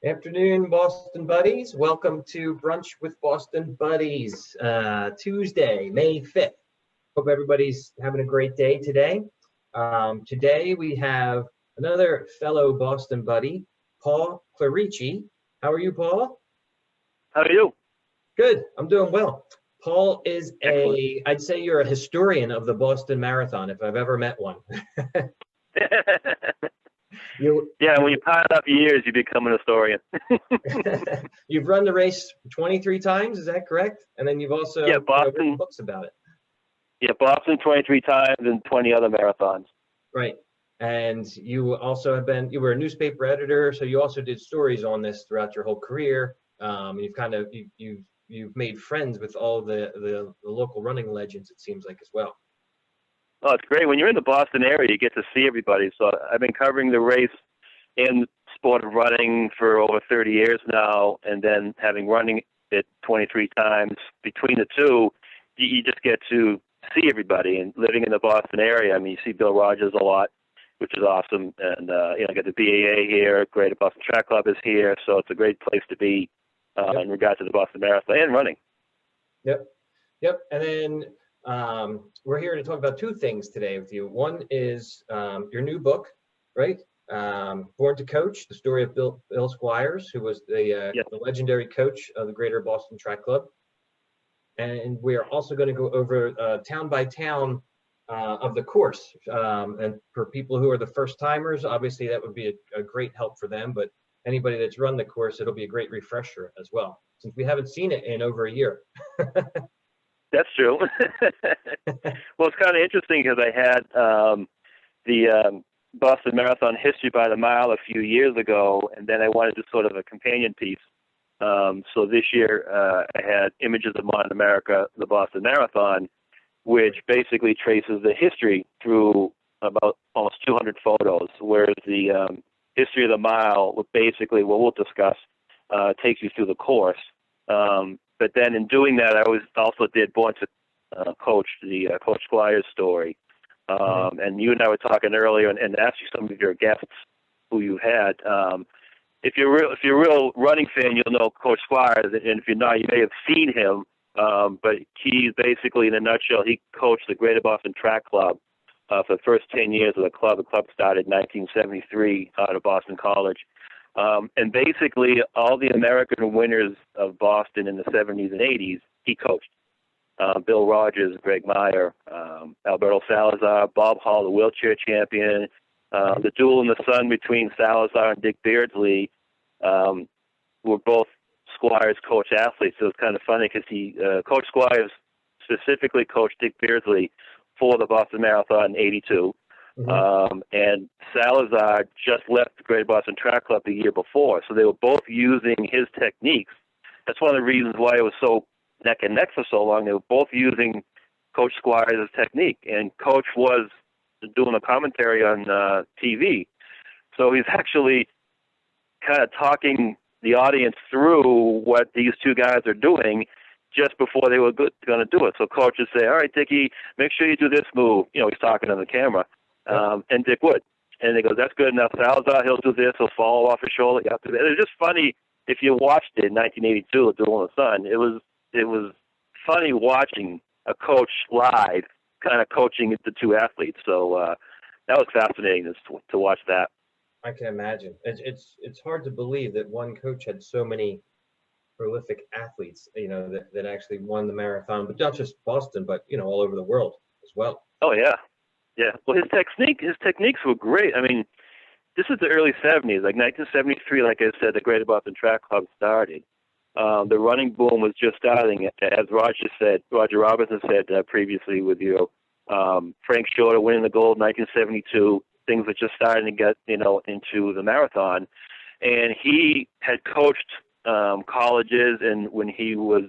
Afternoon, Boston Buddies. Welcome to Brunch with Boston Buddies, Tuesday, May 5th. Hope everybody's having a great day today. Today we have another fellow Boston buddy, Paul Clerici. How are you, Paul? How are you? Good. I'm doing well. Paul is Excellent. I'd say you're a historian of the Boston Marathon, if I've ever met one. Yeah, when you pile up years, you become an historian. You've run the race 23 times, is that correct? And then you've also Yeah, written Boston. books about it. Yeah, Boston 23 times and 20 other marathons. Right. And you also you were a newspaper editor, so you also did stories on this throughout your whole career. You've made friends with all the local running legends, it seems like, as well. Oh, it's great. When you're in the Boston area, you get to see everybody. So I've been covering the race and sport of running for over 30 years now, and then having running it 23 times between the two, you just get to see everybody. And living in the Boston area, I mean, you see Bill Rogers a lot, which is awesome. And, I got the BAA here, Greater Boston Track Club is here, so it's a great place to be in regard to the Boston Marathon and running. Yep. And then we're here to talk about two things today with you. One is your new book, right? Born to Coach, the story of Bill Squires, who was the legendary coach of the Greater Boston Track Club. And we're also going to go over town by town of the course. And for people who are the first timers, obviously that would be a great help for them. But anybody that's run the course, it'll be a great refresher as well, since we haven't seen it in over a year. That's true. Well, it's kind of interesting because I had the Boston Marathon History by the Mile a few years ago, and then I wanted to sort of a companion piece. So this year I had Images of Modern America, the Boston Marathon, which basically traces the history through about almost 200 photos, whereas the History of the Mile, basically what we'll discuss, takes you through the course. But then in doing that, I also did Born to Coach, the Coach Squires story. And you and I were talking earlier, and asked you some of your guests who you had. If you're a real running fan, you'll know Coach Squires, and if you're not, you may have seen him. But he basically, in a nutshell, he coached the Greater Boston Track Club for the first 10 years of the club. The club started in 1973 out of Boston College. And basically, all the American winners of Boston in the 70s and 80s, he coached. Bill Rogers, Greg Meyer, Alberto Salazar, Bob Hall, the wheelchair champion, the duel in the sun between Salazar and Dick Beardsley were both Squires coach athletes. So it's kind of funny because Coach Squires specifically coached Dick Beardsley for the Boston Marathon in 82. And Salazar just left the Greater Boston Track Club the year before, so they were both using his techniques. That's one of the reasons why it was so neck and neck for so long. They were both using Coach Squires' technique, and Coach was doing a commentary on TV. So he's actually kind of talking the audience through what these two guys are doing just before they were going to do it. So Coach would say, all right, Dickie, make sure you do this move. He's talking on the camera. And Dick would. And he goes, that's good enough. Salazar, he'll do this. He'll fall off his shoulder. You have to do that. It's just funny if you watched it in 1982 at Duel in the Sun. It was funny watching a coach live kind of coaching the two athletes. So that was fascinating to watch that. I can imagine. It's hard to believe that one coach had so many prolific athletes, that actually won the marathon, but not just Boston, but, all over the world as well. Oh, yeah. Yeah, well, his techniques were great. I mean, this is the early 70s, like 1973, like I said, the Greater Boston Track Club started. The running boom was just starting, as Roger Robinson said previously with you. Frank Shorter winning the gold in 1972. Things were just starting to get, into the marathon. And he had coached colleges, and when he was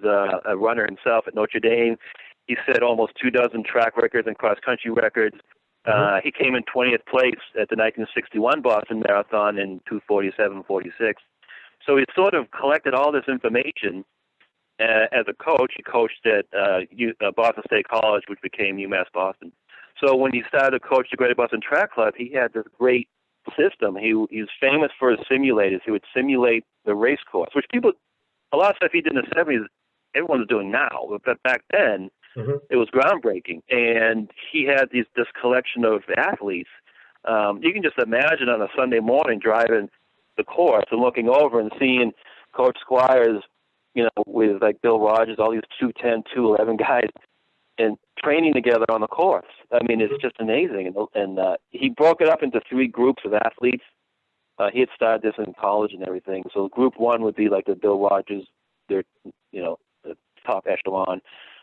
a runner himself at Notre Dame, he set almost 24 track records and cross-country records. He came in 20th place at the 1961 Boston Marathon in 2:47:46. So he sort of collected all this information as a coach. He coached at Boston State College, which became UMass Boston. So when he started to coach the Greater Boston Track Club, he had this great system. He's famous for his simulators. He would simulate the race course, which a lot of stuff he did in the 70s, everyone's doing now. But back then, it was groundbreaking. And he had this collection of athletes. You can just imagine on a Sunday morning driving the course and looking over and seeing Coach Squires, with like Bill Rogers, all these 210, 211 guys, and training together on the course. I mean, it's just amazing. And he broke it up into 3 groups of athletes. He had started this in college and everything. So group 1 would be like the Bill Rogers, the top echelon.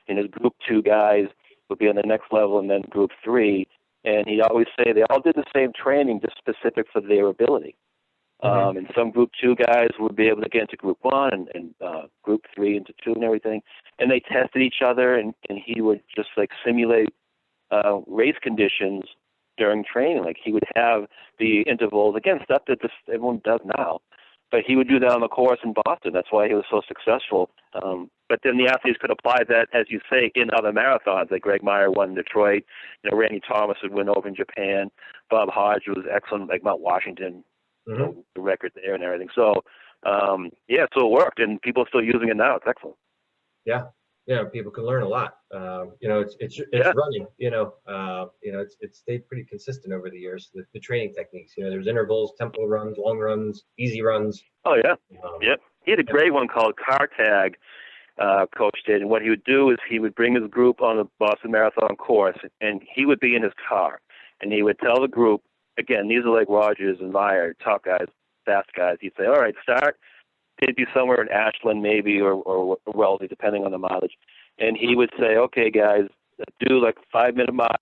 And his group 2 guys would be on the next level, and then group 3. And he'd always say they all did the same training, just specific for their ability. And some group 2 guys would be able to get into group 1 and group 3 into 2 and everything. And they tested each other, and he would just like simulate race conditions during training. Like he would have the intervals, again, stuff that everyone does now. But he would do that on the course in Boston. That's why he was so successful. But then the athletes could apply that, as you say, in other marathons. Like Greg Meyer won in Detroit. Randy Thomas would win over in Japan. Bob Hodge was excellent, like Mount Washington. The record there and everything. So, so it worked, and people are still using it now. It's excellent. Yeah, people can learn a lot. It's running. It's stayed pretty consistent over the years. The training techniques. There's intervals, tempo runs, long runs, easy runs. Oh yeah, He had a great one called Car Tag. Coach did, and what he would do is he would bring his group on the Boston Marathon course, and he would be in his car, and he would tell the group. Again, these are like Rogers and Meyer, top guys, fast guys. He'd say, all right, start. They'd be somewhere in Ashland maybe or Wellesley, depending on the mileage. And he would say, okay, guys, do like 5-minute miles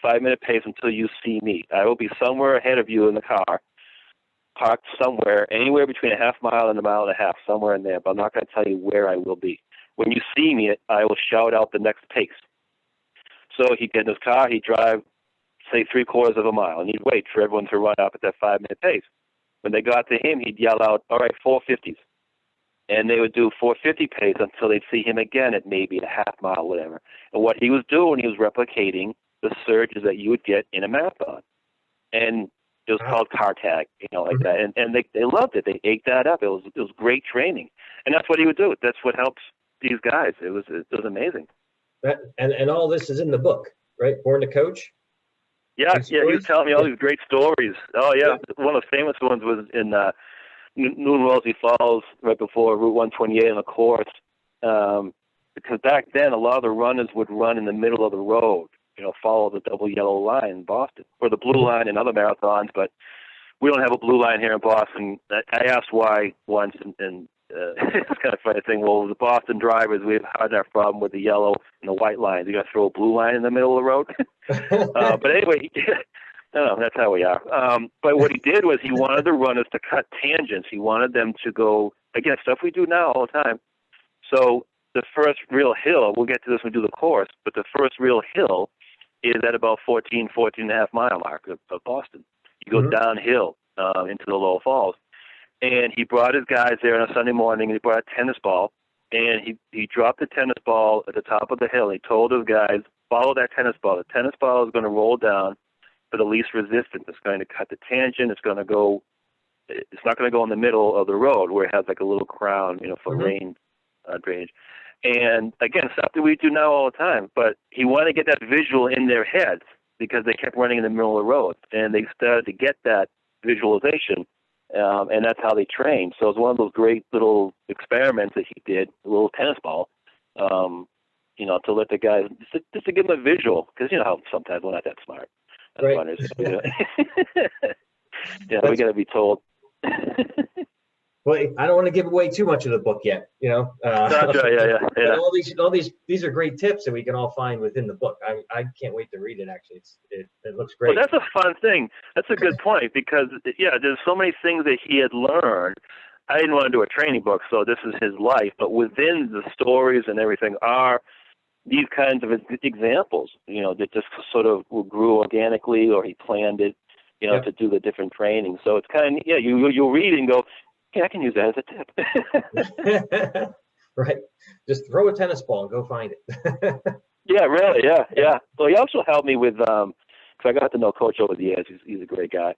5-minute pace until you see me. I will be somewhere ahead of you in the car, parked somewhere, anywhere between a half mile and a mile and a half, somewhere in there. But I'm not going to tell you where I will be. When you see me, I will shout out the next pace. So he'd get in his car, he'd drive, say 3/4 of a mile, and he'd wait for everyone to run up at that 5-minute pace. When they got to him, he'd yell out, all right, 450s. And they would do 450 pace until they'd see him again at maybe a half mile, whatever. And what he was doing, he was replicating the surges that you would get in a marathon. And it was called Car Tag, like that. And they loved it. They ate that up. It was great training. And that's what he would do. That's what helps these guys. It was amazing. And all this is in the book, right? Born to Coach? Yeah, he was telling me all these great stories. Oh, yeah. One of the famous ones was in New Wellesley Falls, right before Route 128 on the course. Because back then, a lot of the runners would run in the middle of the road, follow the double yellow line in Boston, or the blue line in other marathons, but we don't have a blue line here in Boston. I asked why once, and it's kind of funny thing. Well, the Boston drivers, we have had that problem with the yellow and the white lines. You got to throw a blue line in the middle of the road. But anyway, no, that's how we are. But what he did was he wanted the runners to cut tangents. He wanted them to go, again, stuff we do now all the time. So the first real hill, we'll get to this when we do the course, but the first real hill is at about 14 and a half mile mark of Boston. You go downhill into the lower falls. And he brought his guys there on a Sunday morning, and he brought a tennis ball, and he dropped the tennis ball at the top of the hill. He told his guys, follow that tennis ball. The tennis ball is going to roll down for the least resistance. It's going to cut the tangent. It's not going to go in the middle of the road where it has like a little crown, for rain drainage. And again, stuff that we do now all the time, but he wanted to get that visual in their heads because they kept running in the middle of the road, and they started to get that visualization. And that's how they trained. So it was one of those great little experiments that he did, a little tennis ball, to let the guys, just to give them a visual, because how sometimes we're not that smart as runners. We got to be told. Well, I don't want to give away too much of the book yet, Gotcha, yeah. All these are great tips that we can all find within the book. I can't wait to read it. Actually, it looks great. Well, that's a fun thing. That's a good point because there's so many things that he had learned. I didn't want to do a training book, so this is his life. But within the stories and everything are these kinds of examples, that just sort of grew organically, or he planned it, to do the different training. So it's kind of you'll read and go, I can use that as a tip. Right. Just throw a tennis ball and go find it. Yeah, really. Yeah. Well, he also helped me with, because I got to know Coach over the years. He's a great guy.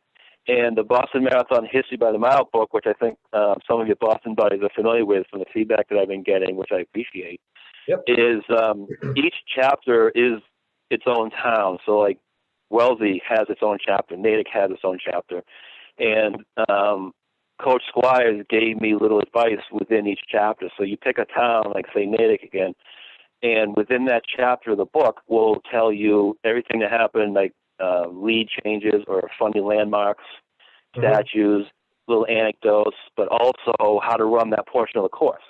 And the Boston Marathon History by the Mile book, which I think some of your Boston buddies are familiar with from the feedback that I've been getting, which I appreciate, Yep. is each chapter is its own town. So like Wellesley has its own chapter, Natick has its own chapter, and Coach Squires gave me little advice within each chapter. So you pick a town, like say Natick again, and within that chapter of the book will tell you everything that happened, like lead changes or funny landmarks, statues, little anecdotes, but also how to run that portion of the course.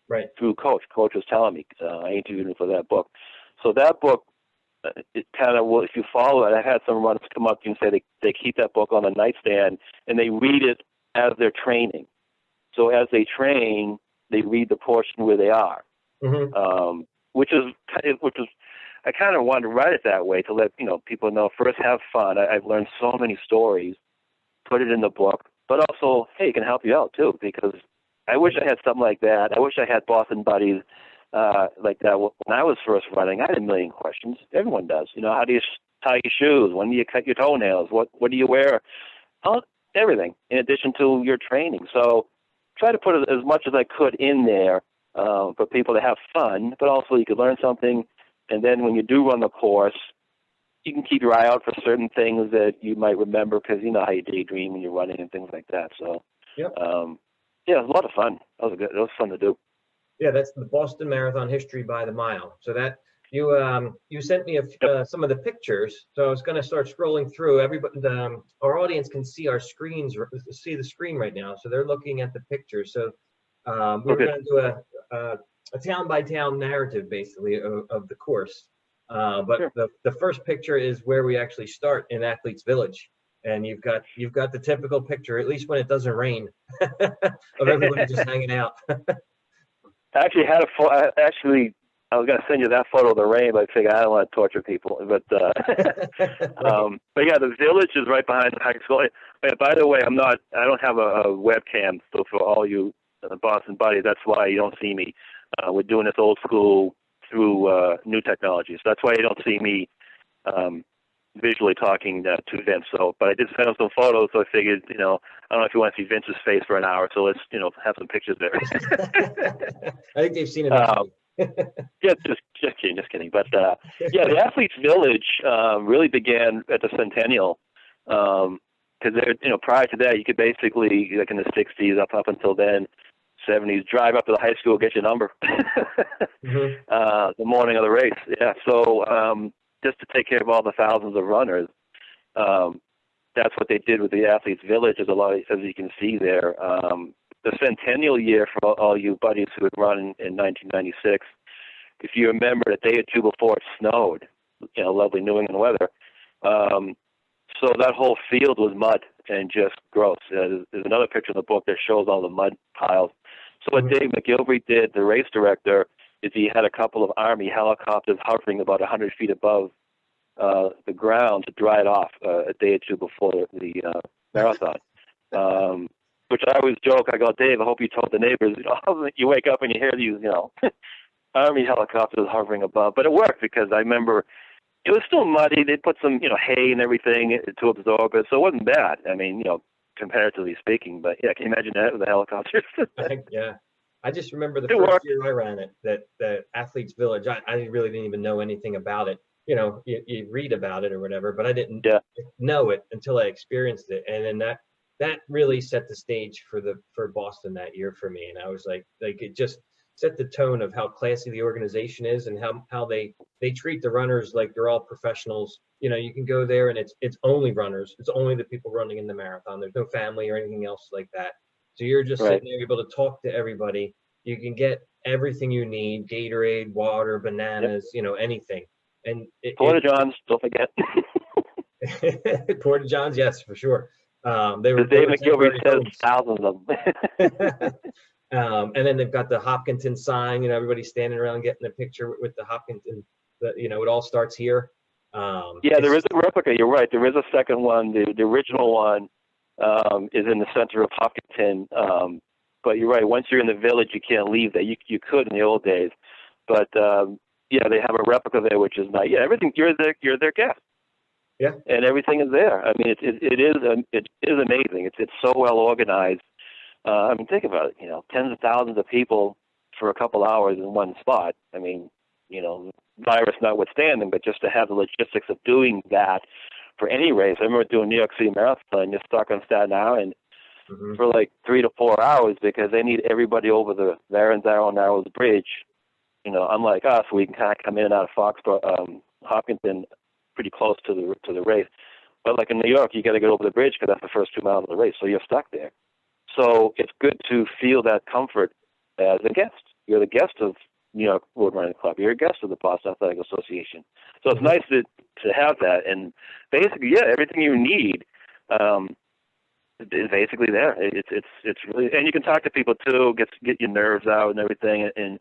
Right. Through Coach. Coach was telling me. I interviewed him for that book. So that book, it kind of, if you follow it, I had some runners come up to you and say they keep that book on the nightstand and they read it as they're training. So as they train, they read the portion where they are, which is I kind of wanted to write it that way to let people know. First, have fun. I've learned so many stories. Put it in the book, but also, hey, it can help you out too. Because I wish I had something like that. I wish I had Boston buddies like that. When I was first running, I had a million questions. Everyone does. How do you tie your shoes? When do you cut your toenails? What do you wear? Everything. In addition to your training. So try to put as much as I could in there for people to have fun, but also you could learn something. And then when you do run the course, you can keep your eye out for certain things that you might remember because you know how you daydream when you're running and things like that. So, yep. Yeah, it was a lot of fun. It was fun to do. Yeah, that's the Boston Marathon History by the Mile. So that you sent me some of the pictures. So I was going to start scrolling through. Everybody, our audience can see our screens, see the screen right now. So they're looking at the pictures. So we're going to do a town by town narrative, basically, of the course. But sure. the first picture is where we actually start in Athletes Village, and you've got the typical picture, at least when it doesn't rain, of everybody just hanging out. I actually had I was going to send you that photo of the rain, but I figured I don't want to torture people. But but yeah, the village is right behind the high school. By the way, I don't have a webcam, so for all you Boston buddies, that's why you don't see me. We're doing this old school through new technology, so that's why you don't see me visually talking to Vince. So, but I did send him some photos, so I figured, I don't know if you want to see Vince's face for an hour, so let's, have some pictures there. I think they've seen it already. Yeah, just kidding. But yeah, the Athletes Village really began at the Centennial, because prior to that, you could basically, like in the '60s up until then, '70s, drive up to the high school, get your number, the morning of the race. Yeah, so just to take care of all the thousands of runners, that's what they did with the Athletes Village. There's a lot, as you can see there. The Centennial year, for all you buddies who had run in 1996, if you remember, a day or two before it snowed, lovely New England weather. So that whole field was mud and just gross. There's another picture in the book that shows all the mud piles. So what Dave McGilvery did, the race director, is he had a couple of Army helicopters hovering about 100 feet above the ground to dry it off a day or two before the marathon. Which I always joke, I go, Dave, I hope you told the neighbors, you wake up and you hear these, Army helicopters hovering above. But it worked because I remember it was still muddy. They put some, hay and everything to absorb it. So it wasn't bad. I mean, comparatively speaking. But yeah, can you imagine that with the helicopters? Yeah. I just remember the first year I ran it, that Athletes Village, I really didn't even know anything about it. You read about it or whatever, but I didn't know it until I experienced it. And then that really set the stage for Boston that year for me. And I was like it just set the tone of how classy the organization is and how they treat the runners like they're all professionals. You can go there and it's only runners. It's only the people running in the marathon. There's no family or anything else like that. So you're just sitting there able to talk to everybody. You can get everything you need: Gatorade, water, bananas, anything. And Porta Johns, don't forget. Porta Johns, yes, for sure. Dave McGilvery says thousands of them. And then they've got the Hopkinton sign. Everybody's standing around getting a picture with the Hopkinton. It all starts here. Yeah, there is a replica. You're right. There is a second one. The original one is in the center of Hopkinton. But you're right. Once you're in the village, you can't leave there. You could in the old days, but yeah, they have a replica there, which is nice. Yeah, everything. You're their guest. Yeah. and everything is there. I mean, it is amazing. It's so well organized. I mean, think about it. Tens of thousands of people for a couple hours in one spot. I mean, virus notwithstanding, but just to have the logistics of doing that for any race. I remember doing New York City Marathon. You're stuck on Staten Island for like 3 to 4 hours because they need everybody over the Varenzaro Narrows Bridge. Unlike us, we can kind of come in and out of Foxborough, Hopkinton, pretty close to the race. But like in New York, you got to get over the bridge because that's the first 2 miles of the race, so you're stuck there. So it's good to feel that comfort as a guest. You're the guest of New York Road Running Club. You're a guest of the Boston Athletic Association. So it's nice to have that. And basically, yeah, everything you need is basically there. It's really, and you can talk to people too, get your nerves out and everything. And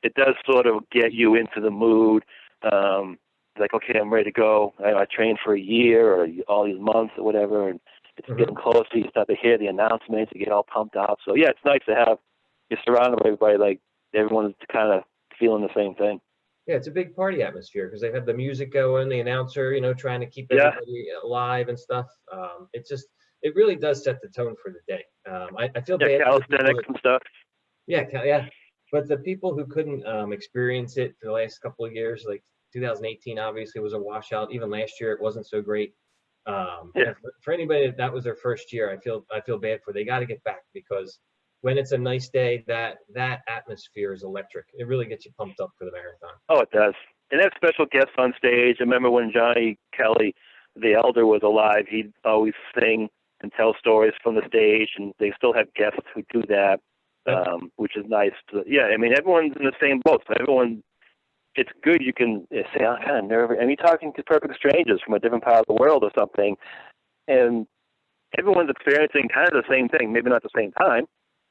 it does sort of get you into the mood. Like, okay, I'm ready to go. I trained for a year or all these months or whatever, and it's getting closer. You start to hear the announcements. You get all pumped out. So yeah, it's nice to have. You're surrounded by everybody, like everyone's kind of feeling the same thing. Yeah, it's a big party atmosphere because they have the music going, the announcer, trying to keep everybody alive and stuff. It really does set the tone for the day. I feel bad for the calisthenics and stuff. Yeah. But the people who couldn't experience it for the last couple of years, like 2018, obviously was a washout. Even last year, it wasn't so great. For anybody that was their first year, I feel bad for. They got to get back because when it's a nice day, that atmosphere is electric. It really gets you pumped up for the marathon. Oh, it does. And they have special guests on stage. I remember when Johnny Kelly, the elder, was alive, he'd always sing and tell stories from the stage, and they still have guests who do that, which is nice. I mean, everyone's in the same boat. So it's good. You can say, I'm kind of nervous. And you're talking to perfect strangers from a different part of the world or something, and everyone's experiencing kind of the same thing, maybe not at the same time.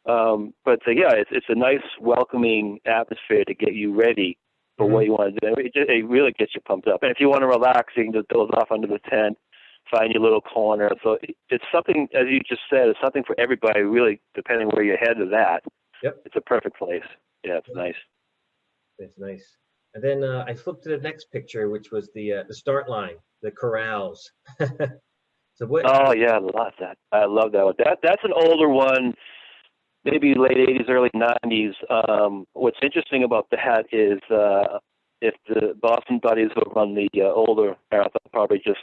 But it's a nice, welcoming atmosphere to get you ready for what you want to do. It really gets you pumped up. And if you want to relax, you can just doze off under the tent, find your little corner. So it's something, as you just said, it's something for everybody, really, depending where your head is at. Yep. It's a perfect place. Yeah, it's nice. It's nice. And then I flipped to the next picture, which was the start line, the corrals. Oh, yeah, I love that. I love that one. That's an older one. Maybe late 80s, early 90s. What's interesting about that is if the Boston buddies who run the older marathon probably just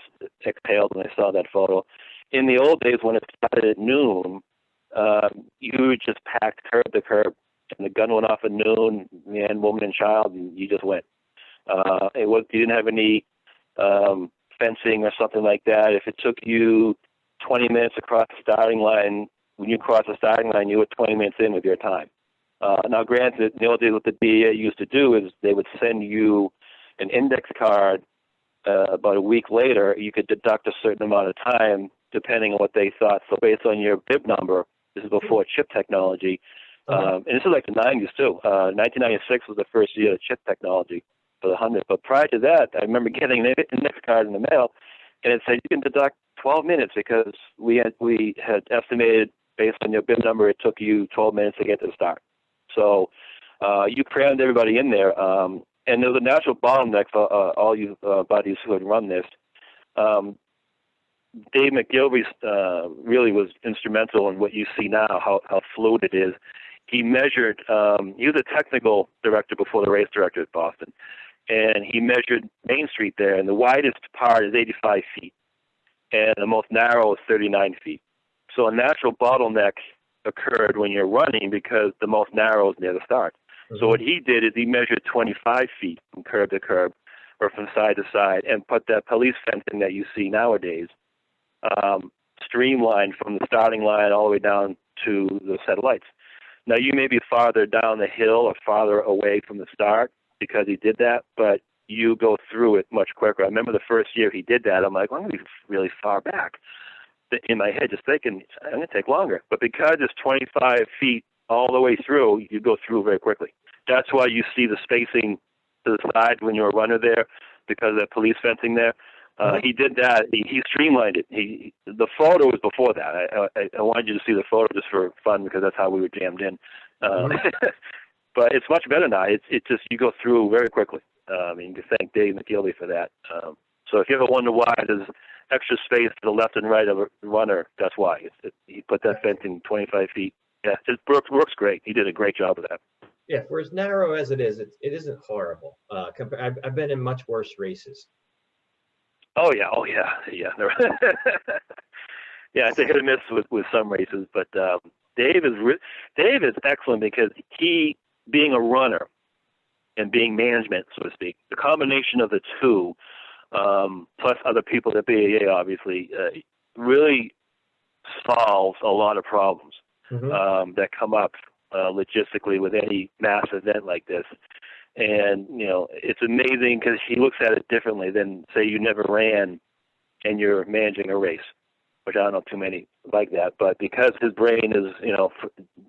exhaled when they saw that photo. In the old days, when it started at noon, you just packed curb to curb, and the gun went off at noon, man, woman, and child, and you just went. You didn't have any fencing or something like that. If it took you 20 minutes across the starting line, when you cross the starting line, you were 20 minutes in with your time. Now, granted, the old days what the DEA used to do is they would send you an index card about a week later. You could deduct a certain amount of time depending on what they thought. So based on your bib number, this is before chip technology, and this is like the 90s too. 1996 was the first year of chip technology for the 100. But prior to that, I remember getting an index card in the mail, and it said you can deduct 12 minutes because we had estimated based on your bib number, it took you 12 minutes to get to the start. So you crammed everybody in there. And there was a natural bottleneck for all you buddies who had run this. Dave McGilvey really was instrumental in what you see now, how fluid it is. He measured, he was a technical director before the race director at Boston, and he measured Main Street there, and the widest part is 85 feet, and the most narrow is 39 feet. So a natural bottleneck occurred when you're running because the most narrow is near the start. So what he did is he measured 25 feet from curb to curb or from side to side and put that police fencing that you see nowadays streamlined from the starting line all the way down to the set of lights. Now, you may be farther down the hill or farther away from the start because he did that, but you go through it much quicker. I remember the first year he did that, I'm like, well, I'm going to be really far back. In my head, just thinking, I'm going to take longer. But because it's 25 feet all the way through, you go through very quickly. That's why you see the spacing to the side when you're a runner there, because of the police fencing there. He did that. He streamlined it. The photo was before that. I wanted you to see the photo just for fun because that's how we were jammed in. But it's much better now. It's just you go through very quickly. You can thank Dave McGilvey for that. So if you ever wonder why there's extra space to the left and right of a runner, that's why. He put that fencing 25 feet. Yeah, it works great. He did a great job of that. Yeah, for as narrow as it is, it isn't horrible. I've been in much worse races. Oh yeah. Yeah, it's a hit or miss with some races, but Dave is excellent because he, being a runner and being management, so to speak, the combination of the two, plus other people at BAA, obviously, really solves a lot of problems that come up logistically with any mass event like this. And, it's amazing because he looks at it differently than, say, you never ran and you're managing a race, which I don't know too many like that. But because his brain is,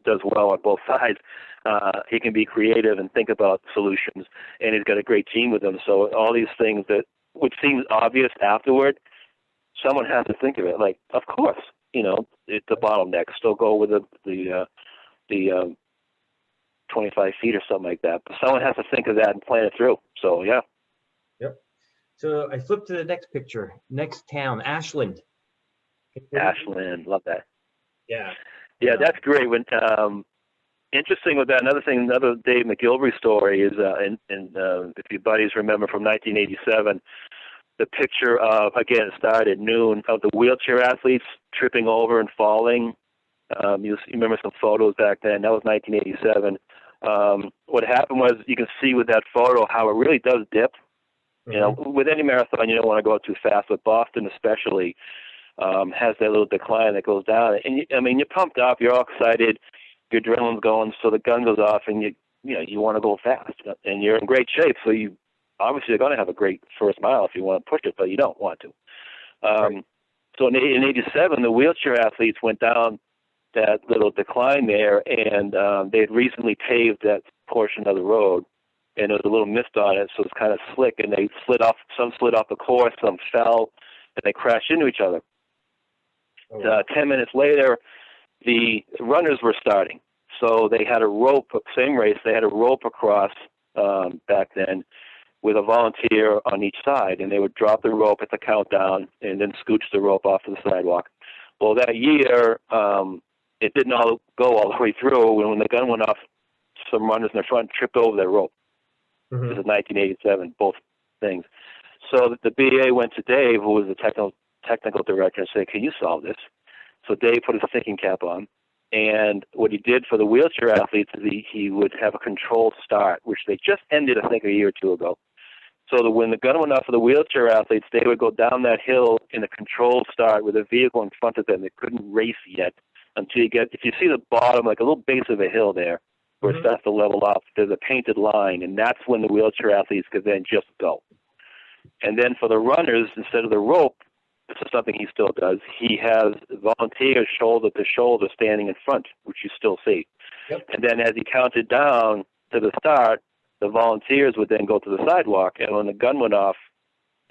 does well on both sides, he can be creative and think about solutions. And he's got a great team with him. So all these things that would seem obvious afterward, someone has to think of it. Like, of course, it's a bottleneck. Still go with the 25 feet or something like that. But someone has to think of that and plan it through. So, yeah. Yep. So I flipped to the next picture. Next town, Ashland. Ashland, love that. Yeah. Yeah, that's great. When interesting with that, another Dave McGilvery story is, if your buddies remember from 1987, the picture of, again, it started at noon, of the wheelchair athletes tripping over and falling. You remember some photos back then. That was 1987. What happened was, you can see with that photo how it really does dip. With any marathon, you don't want to go too fast, but Boston especially has that little decline that goes down. And you're pumped up, you're all excited, your adrenaline's going, so the gun goes off, and you want to go fast, and you're in great shape. So obviously you're going to have a great first mile if you want to push it, but you don't want to. Right. So in 87, the wheelchair athletes went down that little decline there, and they had recently paved that portion of the road, and there was a little mist on it, so it's kind of slick, and they slid off. Some slid off the course, some fell, and they crashed into each other. Oh, wow. 10 minutes later, the runners were starting, so they had a rope. Same race, they had a rope across back then, with a volunteer on each side, and they would drop the rope at the countdown and then scooch the rope off to the sidewalk. Well, that year, it didn't all go all the way through, and when the gun went off, some runners in the front tripped over that rope. This is 1987, both things. So the BA went to Dave, who was the technical director, and said, "Can you solve this?" So Dave put his thinking cap on, and what he did for the wheelchair athletes is he would have a controlled start, which they just ended, I think, a year or two ago. So that when the gun went off for the wheelchair athletes, they would go down that hill in a controlled start with a vehicle in front of them. They couldn't race yet until if you see the bottom, like a little base of a hill there, where it starts to level off, there's a painted line, and that's when the wheelchair athletes could then just go. And then for the runners, instead of the rope, this is something he still does, he has volunteers shoulder to shoulder standing in front, which you still see. Yep. And then as he counted down to the start, the volunteers would then go to the sidewalk, and when the gun went off,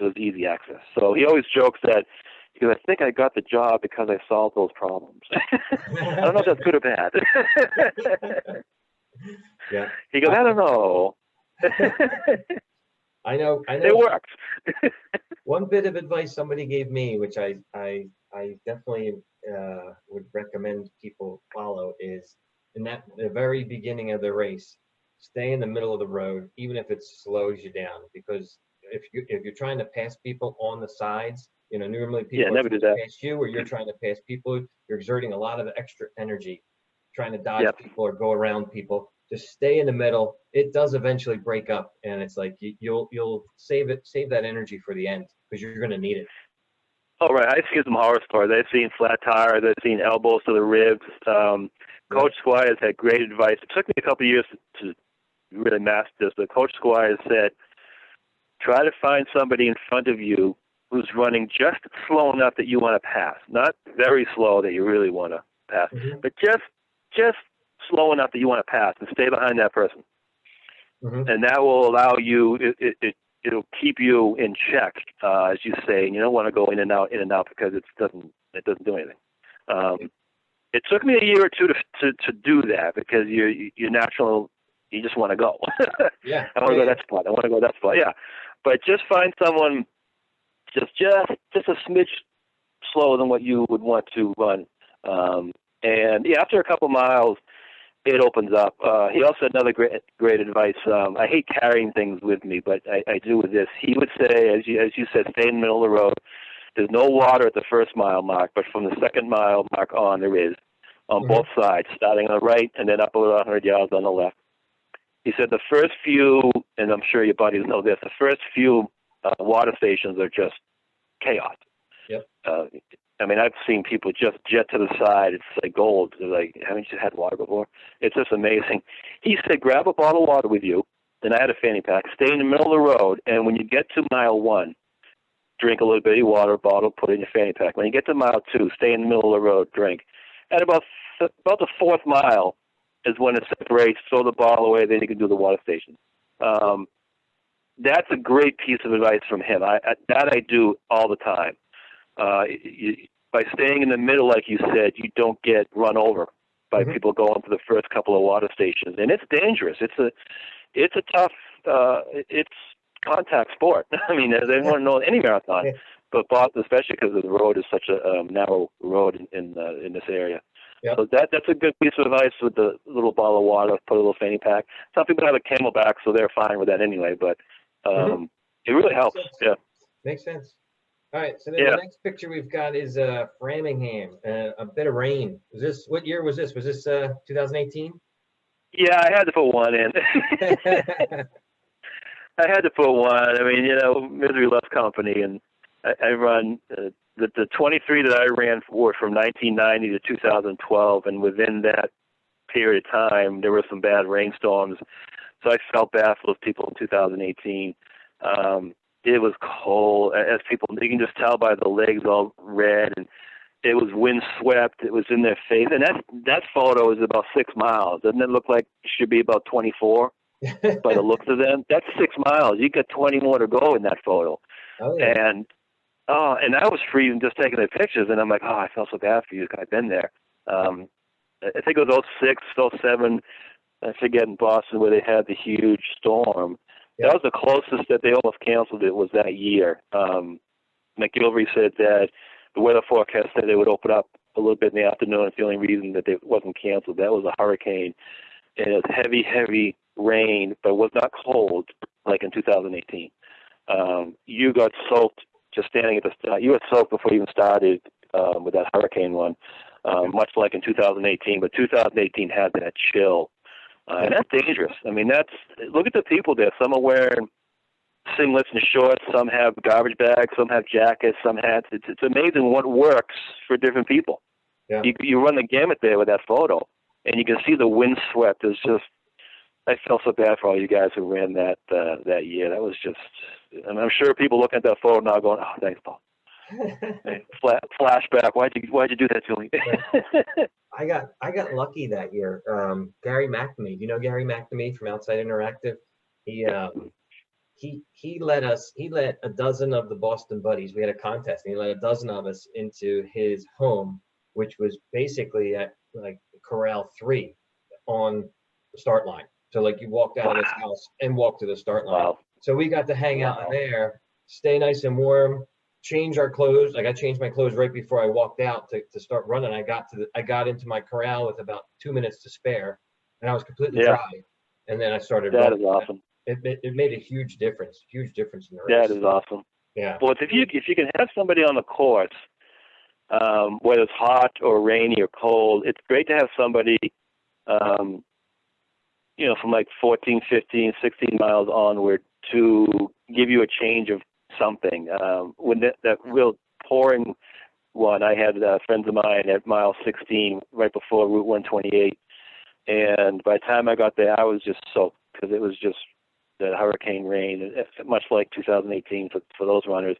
it was easy access. So he always jokes that, he goes, "I think I got the job because I solved those problems." I don't know if that's good or bad. Yeah. He goes, "I don't know." I know. It works. One bit of advice somebody gave me, which I definitely would recommend people follow, is in the very beginning of the race, stay in the middle of the road, even if it slows you down, because if you're trying to pass people on the sides, normally people never do are trying that. to pass you, or you're trying to pass people, you're exerting a lot of extra energy trying to dodge people or go around people. Just stay in the middle. It does eventually break up, and it's like you'll save that energy for the end, because you're going to need it. Oh, right. I've seen some horror stories. I've seen flat tires. I've seen elbows to the ribs. Coach Squires had great advice. It took me a couple of years to really master this, but Coach Squires said, try to find somebody in front of you who's running just slow enough that you want to pass. Not very slow that you really want to pass, but just slow enough that you want to pass, and stay behind that person. And that will allow you, it'll keep you in check, as you say, and you don't want to go in and out, because it doesn't do anything. It took me a year or two to do that, because you're natural, you just want to go. Yeah. I want to go that spot. I want to go that spot. Yeah. But just find someone just a smidge slower than what you would want to run. And yeah, after a couple miles, it opens up. He also had another great advice. I hate carrying things with me, but I do with this. He would say, as you said, stay in the middle of the road. There's no water at the first mile mark, but from the second mile mark on, there is on both sides, starting on the right and then up about 100 yards on the left. He said the first few, and I'm sure your buddies know this, the first few water stations are just chaos. Yep. I mean, I've seen people just jet to the side. It's like gold. They're like, haven't you had water before? It's just amazing. He said, grab a bottle of water with you. Then I had a fanny pack. Stay in the middle of the road, and when you get to mile 1, drink a little bit of water bottle, put it in your fanny pack. When you get to mile 2, stay in the middle of the road, drink. At about the 4th mile is when it separates. Throw the bottle away. Then you can do the water station. That's a great piece of advice from him. That I do all the time. By staying in the middle, like you said, you don't get run over by people going to the first couple of water stations, and it's dangerous. It's a tough, it's contact sport. I mean, as everyone knows, any marathon, but Boston, especially because the road is such a narrow road in this area. Yep. So that's a good piece of advice with the little bottle of water, put a little fanny pack. Some people have a Camelback, so they're fine with that anyway, but it really helps. Yeah. Makes sense. All right, so then the next picture we've got is Framingham, a bit of rain. What year was this? Was this 2018? Yeah, I had to put one in. I had to put one. I mean, misery loves company, and I run the 23 that I ran for from 1990 to 2012, and within that period of time, there were some bad rainstorms. So I felt bad for those people in 2018. It was cold, as people, you can just tell by the legs all red, and it was windswept. It was in their face, and that photo is about 6 miles. Doesn't it look like it should be about 24 by the looks of them? That's 6 miles. You got 20 more to go in that photo. Oh, yeah. And I was freezing just taking the pictures, and I'm like, I felt so bad for you because I've been there. I think it was 06, 07, I forget, in Boston where they had the huge storm. That was the closest that they almost canceled it was that year. McGilvery said that the weather forecast said they would open up a little bit in the afternoon. It's the only reason that it wasn't canceled. That was a hurricane, and it was heavy, heavy rain, but it was not cold like in 2018. You got soaked just standing at the start. You were soaked before you even started with that hurricane one, much like in 2018. But 2018 had that chill. And that's dangerous. I mean, look at the people there. Some are wearing singlets and shorts. Some have garbage bags. Some have jackets. Some hats. It's amazing what works for different people. Yeah. You run the gamut there with that photo, and you can see the windswept. It's just, I felt so bad for all you guys who ran that year. That was just, and I'm sure people looking at that photo now going, "Oh, thanks, Paul." Flashback. Why'd you do that to me? I got lucky that year. Gary McNamee. Do you know Gary McNamee from Outside Interactive? He let a dozen of the Boston buddies. We had a contest, and he let a dozen of us into his home, which was basically at like Corral 3 on the start line. So like you walked out of his house and walked to the start line. Wow. So we got to hang out in there, stay nice and warm, change our clothes. Like I changed my clothes right before I walked out to start running. I got into my corral with about 2 minutes to spare, and I was completely dry. And then I started running. That is awesome. It made a huge difference in the race. That is awesome. Yeah. Well, if you can have somebody on the course, whether it's hot or rainy or cold, it's great to have somebody, from like 14, 15, 16 miles onward to give you a change of something. When that real pouring one, I had friends of mine at mile 16 right before Route 128, and by the time I got there, I was just soaked because it was just the hurricane rain, much like 2018 for those runners.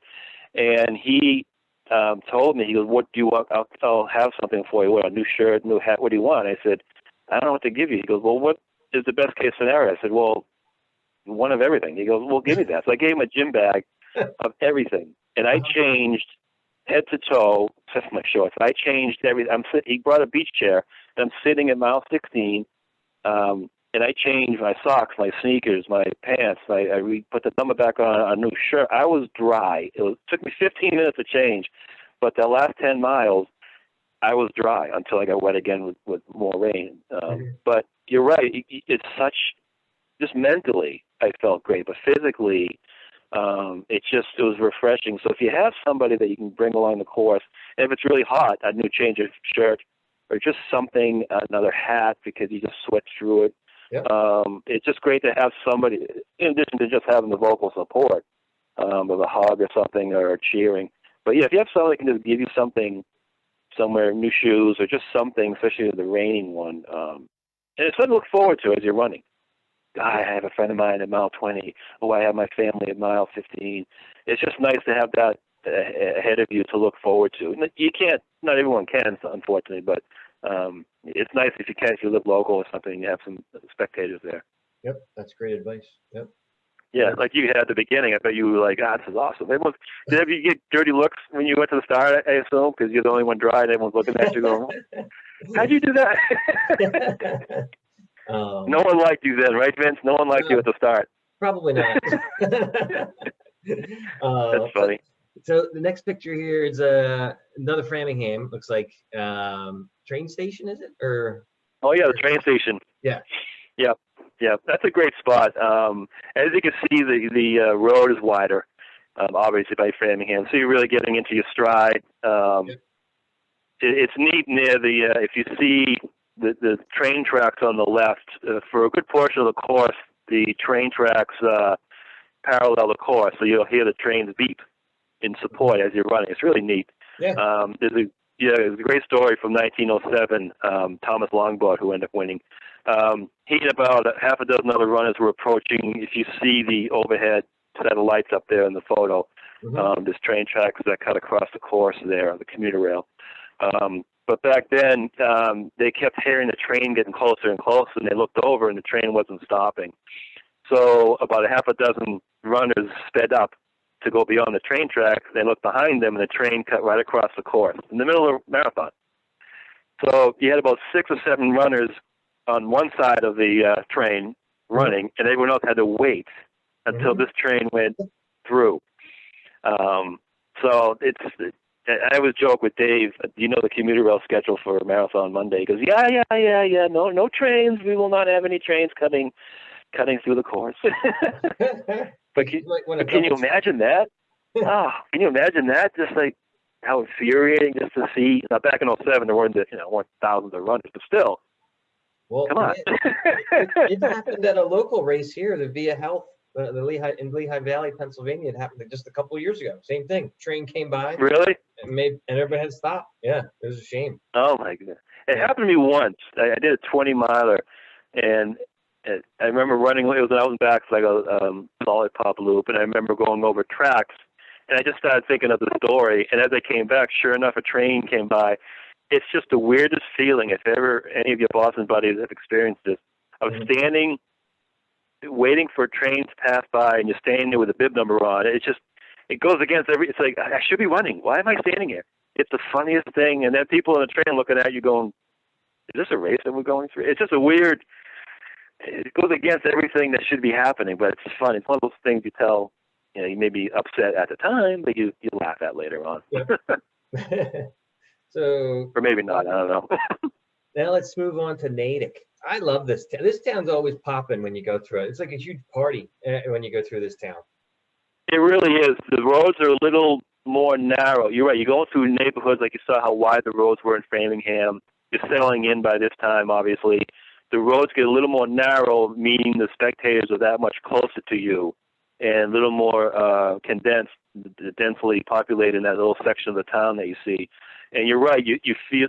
And he told me, he goes, "What do you want? I'll have something for you. What, a new shirt, new hat? What do you want?" I said, "I don't know what to give you." He goes, "Well, what is the best case scenario?" I said, "Well, one of everything." He goes, "Well, give me that." So I gave him a gym bag of everything, and I changed head to toe, except for my shorts. I changed everything. He brought a beach chair, and I'm sitting at mile 16, and and I changed my socks, my sneakers, my pants. I put the number back on a new shirt. I was dry. Took me 15 minutes to change, but the last 10 miles, I was dry until I got wet again with more rain. But you're right. It's such, just mentally, I felt great, but physically, it was refreshing. So if you have somebody that you can bring along the course, and if it's really hot, a new change of shirt, or just something, another hat, because you just sweat through it. Yep. It's just great to have somebody, in addition to just having the vocal support, with a hug or something, or cheering. But yeah, if you have somebody that can just give you something, somewhere, new shoes, or just something, especially the raining one, and it's something to look forward to as you're running. I have a friend of mine at mile 20. Oh, I have my family at mile 15. It's just nice to have that ahead of you to look forward to. You can't, not everyone can, unfortunately, but it's nice if you can, if you live local or something, you have some spectators there. Yep, that's great advice. Yep. Yeah, like you had at the beginning, I bet you were like, this is awesome. Did you get dirty looks when you went to the start, I assume, because you're the only one dry and everyone's looking at you going, how'd you do that? No one liked you then, right, Vince? No one liked you at the start. Probably not. That's funny. So the next picture here is another Framingham. Looks like train station, is it? Or oh yeah, the train station. Yeah. Yeah. That's a great spot. As you can see, the road is wider, obviously by Framingham, so you're really getting into your stride. It's neat near the if you see the train tracks on the left, for a good portion of the course, the train tracks parallel the course, so you'll hear the trains beep in support as you're running. It's really neat. Yeah. There's a great story from 1907. Thomas Longboat, who ended up winning. He and about half a dozen other runners were approaching. If you see the overhead set of lights up there in the photo, there's train tracks that cut across the course there on the commuter rail. But back then, they kept hearing the train getting closer and closer, and they looked over, and the train wasn't stopping. So about a half a dozen runners sped up to go beyond the train track. They looked behind them, and the train cut right across the course in the middle of the marathon. So you had about 6 or 7 runners on one side of the train running, and everyone else had to wait until this train went through. So I always joke with Dave, you know the commuter rail schedule for Marathon Monday. He goes, yeah. No trains. We will not have any trains cutting through the course. But can you imagine that? Can you imagine that? Just like how infuriating just to see. Now back in 2007, there weren't thousands of runners, but still. Well, come on. it happened at a local race here, the Via Health, in Lehigh Valley, Pennsylvania. It happened just a couple of years ago. Same thing. Train came by. Really? And everybody had to stop. Yeah, it was a shame. Oh my goodness! It happened to me once. I did a 20-miler, and I remember running. It was out and back, like a solid pop loop, and I remember going over tracks. And I just started thinking of the story. And as I came back, sure enough, a train came by. It's just the weirdest feeling. If ever any of your Boston buddies have experienced this, of standing, waiting for a train to pass by, and you're standing there with a bib number on. It goes against it's like, I should be running. Why am I standing here? It's the funniest thing. And then people on the train looking at you going, is this a race that we're going through? It's just it goes against everything that should be happening, but it's fun. It's one of those things you tell, you may be upset at the time, but you laugh at later on. So, or maybe not, I don't know. Now let's move on to Natick. I love this town. This town's always popping when you go through it. It's like a huge party when you go through this town. It really is. The roads are a little more narrow. You're right. You're going through neighborhoods, like you saw how wide the roads were in Framingham. You're settling in by this time, obviously. The roads get a little more narrow, meaning the spectators are that much closer to you, and a little more condensed, densely populated in that little section of the town that you see. And you're right. Don't you feel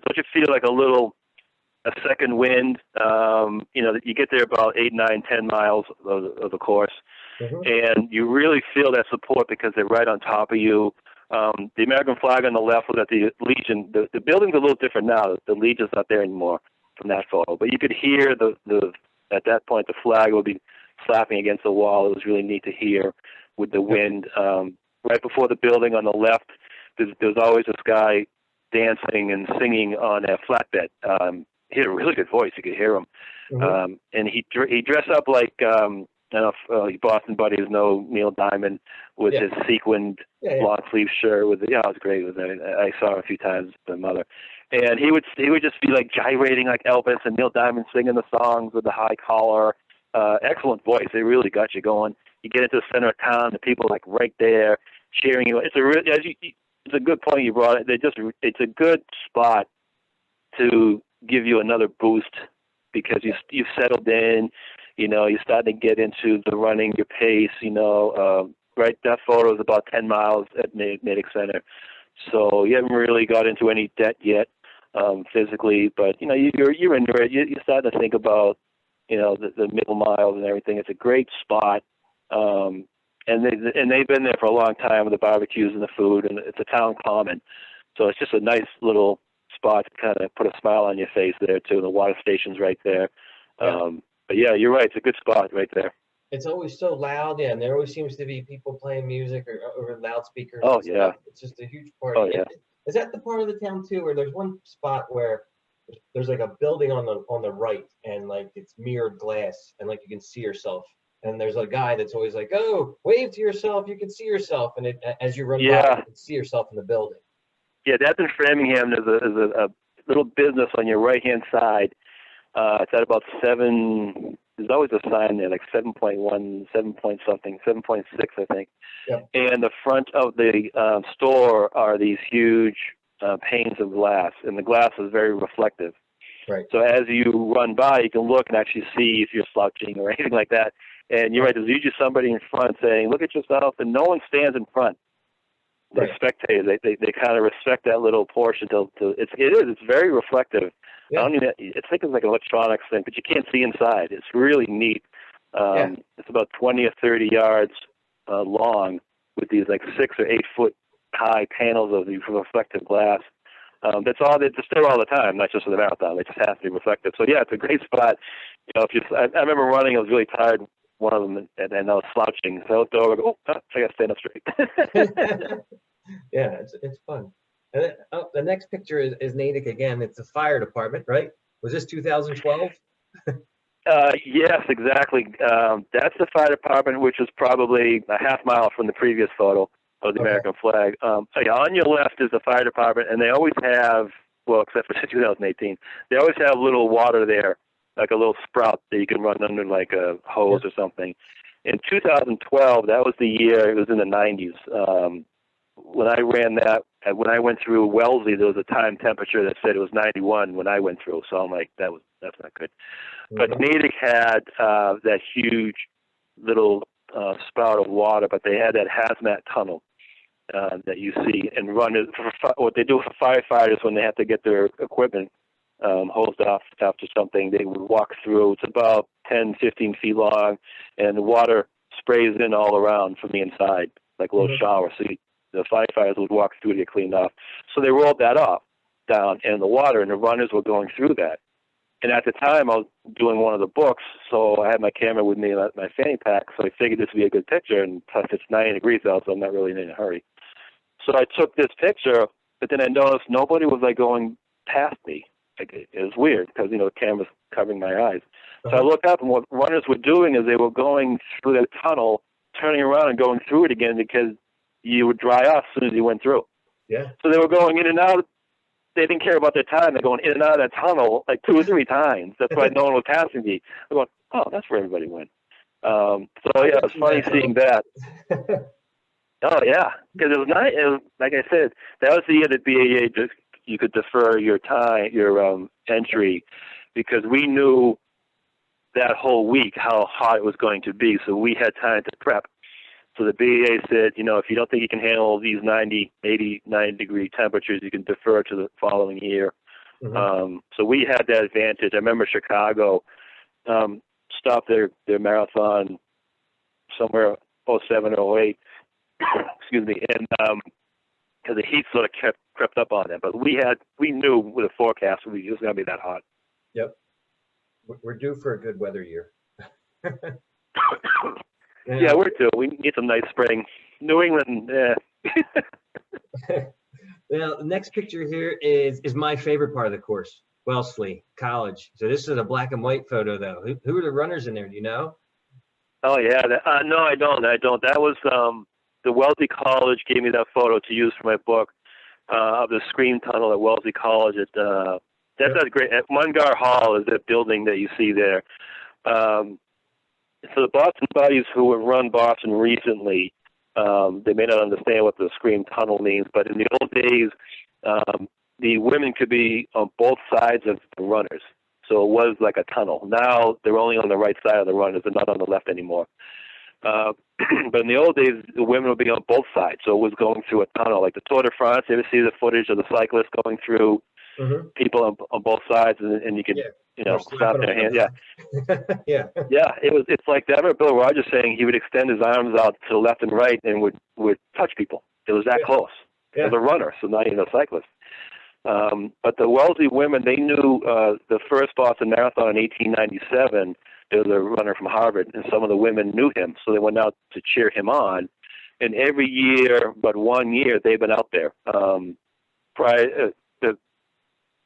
like a second wind? You get there about 8, 9, 10 miles of the course, and you really feel that support because they're right on top of you. The American flag on the left was at the Legion. The building's a little different now. The Legion's not there anymore from that photo, but you could hear at that point the flag would be slapping against the wall. It was really neat to hear with the wind. Right before the building on the left, there's always this guy dancing and singing on a flatbed. he had a really good voice. You could hear him. Mm-hmm. And he dressed up like I don't know if Boston buddies know Neil Diamond with his sequined long sleeve shirt with it was great with it. I saw him a few times with my mother. And he would just be like gyrating like Elvis, and Neil Diamond singing the songs with the high collar. Excellent voice. It really got you going. You get into the center of town, the people like right there cheering you. It's a good point you brought. It's a good spot to give you another boost because you've settled in. You're starting to get into the running, your pace. Right. That photo is about 10 miles at Natick Center, so you haven't really got into any debt yet physically. But you're into it. You're starting to think about the middle miles and everything. It's a great spot. And they've been there for a long time with the barbecues and the food, and it's a town common, so it's just a nice little spot to kind of put a smile on your face there too. The water station's right there. But yeah, you're right. It's a good spot right there. It's always so loud, and there always seems to be people playing music or loudspeakers. Oh and stuff. yeah, it's just a huge party. Oh yeah. Is that the part of the town too, where there's one spot where there's like a building on the right, and like it's mirrored glass, and like you can see yourself. And there's a guy that's always like, "Oh, wave to yourself. You can see yourself." And as you run by, you can see yourself in the building. Yeah, that's in Framingham. There's a little business on your right-hand side. It's at about 7. There's always a sign there, like 7.1, 7 point something, 7.6, I think. Yep. And the front of the store are these huge panes of glass, and the glass is very reflective. Right. So as you run by, you can look and actually see if you're slouching or anything like that. And you're right, there's usually somebody in front saying, "Look at yourself," and no one stands in front. They're spectators. They kind of respect that little portion till it's very reflective. Yeah. I think it's like an electronics thing, but you can't see inside. It's really neat. It's about 20 or 30 yards long with these like 6 or 8 foot high panels of these reflective glass. That's all. They're there all the time, not just for the marathon. They just have to be reflective. So yeah, it's a great spot. I remember running. I was really tired. One of them, and I was slouching. So I looked over. I got to stand up straight. Yeah, it's fun. And then, the next picture is Natick again. It's the fire department, right? Was this 2012? Yes, exactly. That's the fire department, which is probably a half mile from the previous photo of the American flag. On your left is the fire department, and they always have, well, except for 2018, they always have little water there, like a little sprout that you can run under like a hose or something. In 2012, that was the year, it was in the 90s. When I ran that, when I went through Wellesley, there was a time temperature that said it was 91 when I went through. So I'm like, that's not good. But Natick had that huge little spout of water, but they had that hazmat tunnel that you see and run it. What they do for firefighters when they have to get their equipment hosed off after something, they would walk through. It's about 10, 15 feet long, and the water sprays in all around from the inside, like a little shower. So the firefighters would walk through to get cleaned off. So they rolled that down in the water, and the runners were going through that. And at the time, I was doing one of the books, so I had my camera with me in my fanny pack, so I figured this would be a good picture, and plus it's 90 degrees out, so I'm not really in a hurry. So I took this picture, but then I noticed nobody was like going past me. It was weird because, the camera's covering my eyes. So I looked up, and what runners were doing is they were going through that tunnel, turning around and going through it again because you would dry off as soon as you went through. Yeah. So they were going in and out. They didn't care about their time. They're going in and out of that tunnel like 2 or 3 times. That's why no one was passing me. They're going, oh, that's where everybody went. So yeah, it was funny seeing that. Oh yeah, because it was nice. It was, like I said, that was the year that BAA you could defer your time, your entry, because we knew that whole week how hot it was going to be. So we had time to prep. So the BAA said, if you don't think you can handle these 90, 80, 90-degree temperatures, you can defer to the following year. So we had that advantage. I remember Chicago stopped their marathon somewhere 07 or 08, excuse me, and because the heat sort of crept up on them. But we knew with the forecast it was going to be that hot. Yep. We're due for a good weather year. Yeah, we're due. We need some nice spring. New England, Now, the next picture here is my favorite part of the course. Wellesley College. So this is a black and white photo, though. Who are the runners in there? Do you know? Oh yeah, no, I don't. That was the Wellesley College gave me that photo to use for my book of the screen tunnel at Wellesley College. That's great. At Mungar Hall is that building that you see there. So the Boston buddies who have run Boston recently, they may not understand what the screen tunnel means, but in the old days, the women could be on both sides of the runners. So it was like a tunnel. Now they're only on the right side of the runners and not on the left anymore. But in the old days, the women would be on both sides. So it was going through a tunnel. Like the Tour de France, you ever see the footage of the cyclists going through people on both sides, and you can, stop their hands. Yeah. Yeah. It's like that. I remember Bill Rogers saying he would extend his arms out to the left and right and would touch people. It was that close as a runner, so not even a cyclist. But the Wellesley women, they knew the first Boston Marathon in 1897. There was a runner from Harvard, and some of the women knew him, so they went out to cheer him on. And every year, but 1 year, they've been out there.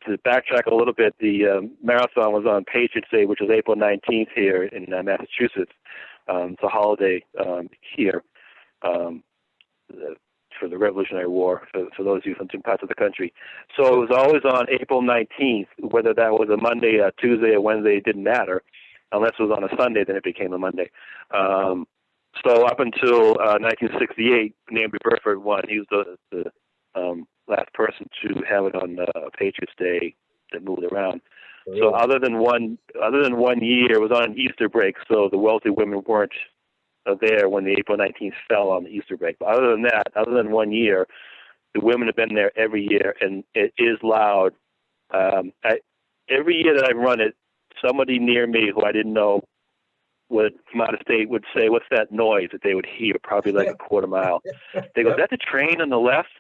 To backtrack a little bit, the marathon was on Patriots Day, which was April 19th here in Massachusetts. It's a holiday here for the Revolutionary War, for those of you from different parts of the country. So it was always on April 19th, whether that was a Monday, a Tuesday, or Wednesday, it didn't matter. Unless it was on a Sunday, then it became a Monday. So up until 1968, Namby Burford won. He was the last person to have it on Patriots Day that moved around. So other than one year, it was on an Easter break. So the Wellesley women weren't there when the April 19th fell on the Easter break. But other than 1 year, the women have been there every year, and it is loud. Every year that I've run it, somebody near me who I didn't know from out of state would say, "What's that noise?" that they would hear, probably like a quarter mile. They go, "Is that the train on the left?"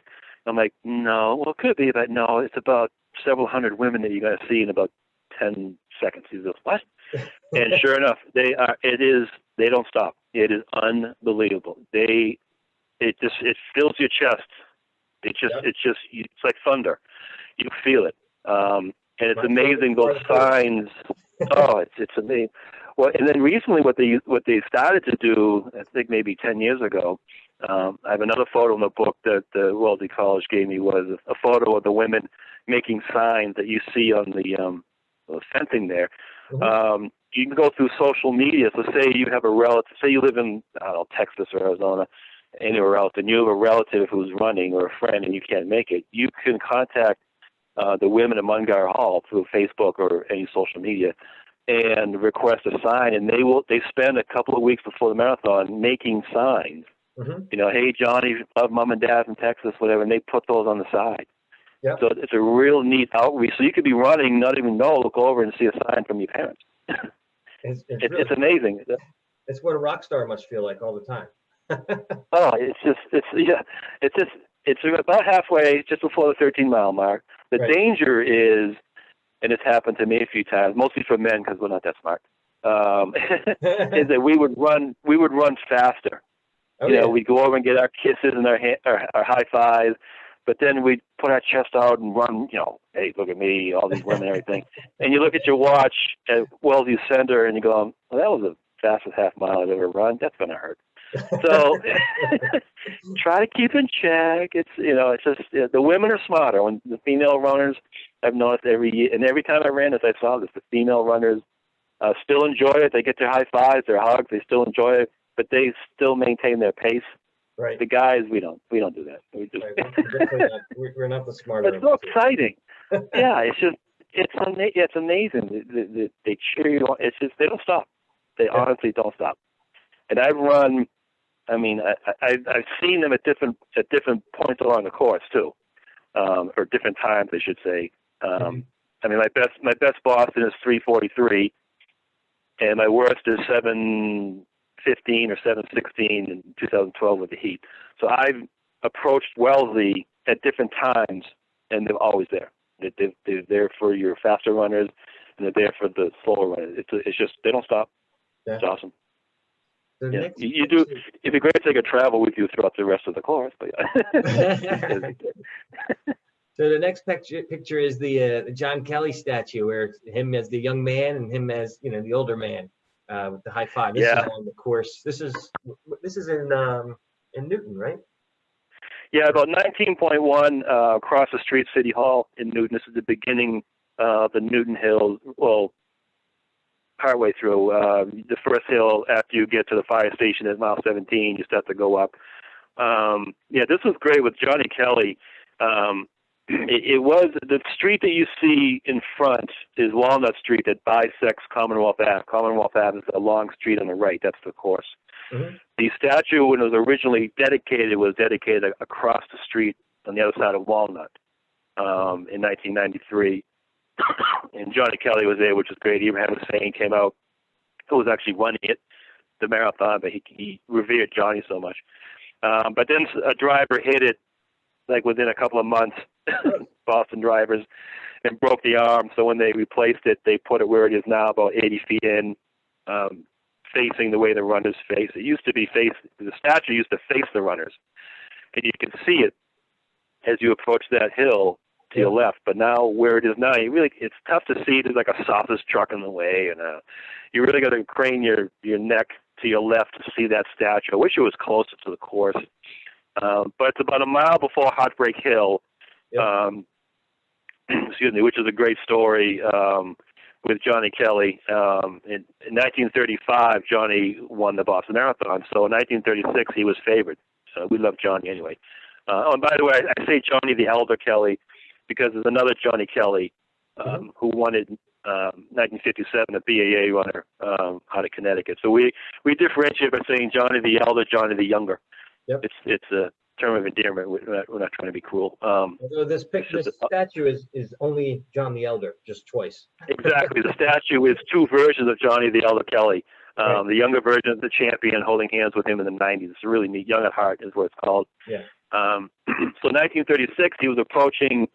I'm like, "No, well, it could be, but no, it's about several hundred women that you're going to see in about 10 seconds." He goes, "What?" And sure enough, they don't stop. It is unbelievable. It fills your chest. It's like thunder. You feel it. And it's amazing, those signs. Oh, it's amazing. Well, and then recently what they started to do, I think maybe 10 years ago, I have another photo in the book that the Wellesley College gave me, was a photo of the women making signs that you see on the fencing there. You can go through social media. So say you have a relative, say you live in, I don't know, Texas or Arizona, anywhere else, and you have a relative who's running or a friend and you can't make it, you can contact the women at Mungar Hall through Facebook or any social media and request a sign, and they spend a couple of weeks before the marathon making signs. Hey, Johnny, love Mom and Dad in Texas, whatever, and they put those on the side. So it's a real neat outreach. So you could be running, not even know, look over and see a sign from your parents. It's amazing. It's what a rock star must feel like all the time. Oh, it's about halfway, just before the 13-mile mark. The danger is, and it's happened to me a few times, mostly for men because we're not that smart, is that we would run faster. We'd go over and get our kisses and our high fives, but then we'd put our chest out and run, hey, look at me, all these women and everything. And you look at your watch at Wellesley Center and you go, well, that was the fastest half mile I've ever run. That's going to hurt. So try to keep in check. It's just the women are smarter. When the female runners, I've noticed every year, and every time I ran this, I saw this. The female runners still enjoy it. They get their high fives, their hugs. They still enjoy it, but they still maintain their pace. Right. The guys, we don't do that. We just we're not the smarter. It's so exciting. Yeah, it's amazing. They cheer you on. It's just they don't stop. They honestly don't stop. And I've run. I mean, I've seen them at different points along the course too, or different times, I should say. I mean, my best Boston is 3:43, and my worst is 7:15 or 7:16 in 2012 with the heat. So I've approached Wellesley at different times, and they're always there. They're there for your faster runners, and they're there for the slower runners. It's just they don't stop. Yeah. It's awesome. Yeah. You do. It'd be great to take a travel with you throughout the rest of the course, but So the next picture is the John Kelly statue, where it's him as the young man and him as the older man with the high five. This is Yeah, on the course. This is in Newton, right? yeah, about 19.1 across the street, City Hall in Newton. This is the beginning of the Newton Hills. Well, partway through the first hill after you get to the fire station at mile 17, you start to go up. Yeah, this was great with Johnny Kelly. It was the street that you see in front is Walnut Street that bisects Commonwealth Ave. Commonwealth Ave is a long street on the right. That's the course. Mm-hmm. The statue, when it was originally dedicated, was dedicated across the street on the other side of Walnut in 1993. And Johnny Kelly was there, which was great. Ibrahim Hussein came out, who was actually running it, the marathon, but he revered Johnny so much. But then a driver hit it like within a couple of months, Boston drivers, and broke the arm. So when they replaced it, they put it where it is now, about 80 feet in, facing the way the runners face. It used to be the statue used to face the runners, and you can see it as you approach that hill to your left. But now where it is now, it's tough to see. There's like a sausage truck in the way, and you really got to crane your neck to your left to see that statue. I wish it was closer to the course. But it's about a mile before Heartbreak Hill, excuse me, which is a great story with Johnny Kelly. In 1935, Johnny won the Boston Marathon. So in 1936, he was favored. We love Johnny anyway. And by the way, I say Johnny the Elder Kelly because there's another Johnny Kelly who won it in 1957, a BAA runner out of Connecticut. So we differentiate by saying Johnny the Elder, Johnny the Younger. Yep. It's a term of endearment. We're not trying to be cruel. So this statue is only John the Elder, just twice. Exactly. The statue is two versions of Johnny the Elder Kelly. Right. The younger version is the champion holding hands with him in the 90s. It's really neat. Young at Heart is what it's called. Yeah. So 1936, he was approaching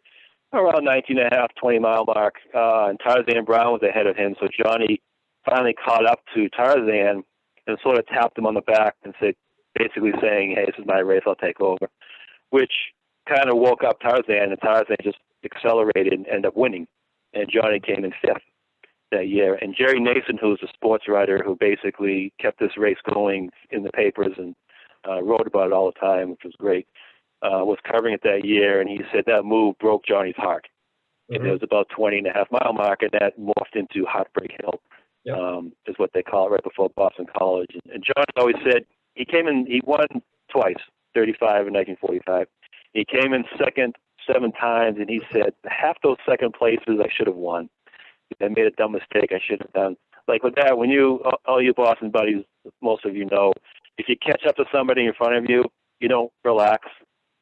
around 19 and a half, 20-mile mark, and Tarzan Brown was ahead of him. So Johnny finally caught up to Tarzan and sort of tapped him on the back and said, basically saying, hey, this is my race, I'll take over, which kind of woke up Tarzan, and Tarzan just accelerated and ended up winning. And Johnny came in fifth that year. And Jerry Nason, who was a sports writer who basically kept this race going in the papers and wrote about it all the time, which was great, was covering it that year, and he said that move broke Johnny's heart. Mm-hmm. And it was about 20-and-a-half-mile mark, and that morphed into Heartbreak Hill, is what they call it, right before Boston College. And Johnny always said, he won twice, 35 and 1945. He came in second 7 times, and he said, half those second places I should have won. I made a dumb mistake I shouldn't have done. Like with that, when all you Boston buddies, most of you know, if you catch up to somebody in front of you, you don't relax.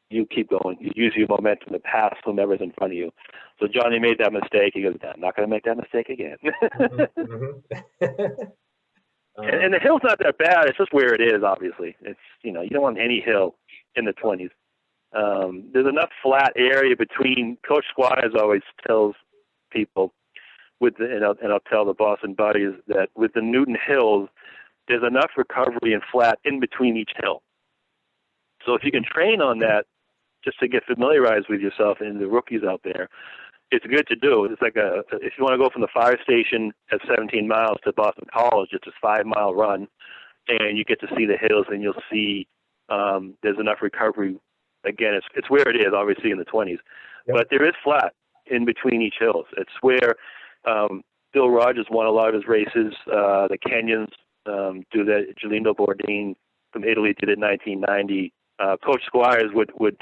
You keep going. You use your momentum to pass whomever's in front of you. So Johnny made that mistake. He goes, I'm not going to make that mistake again. And the hill's not that bad. It's just where it is, obviously. It's, you don't want any hill in the 20s. There's enough flat area between. Coach Squires always tells people, and I'll tell the Boston buddies, that with the Newton Hills, there's enough recovery and flat in between each hill. So if you can train on that, just to get familiarized with yourself and the rookies out there, it's good to do. It's like if you want to go from the fire station at 17 miles to Boston College, it's a 5-mile run, and you get to see the hills, and you'll see there's enough recovery. Again, it's where it is, obviously, in the 20s. Yep. But there is flat in between each hills. It's where Bill Rogers won a lot of his races. The Kenyans do that. Gelindo Bourdin from Italy did it in 1990. Coach Squires would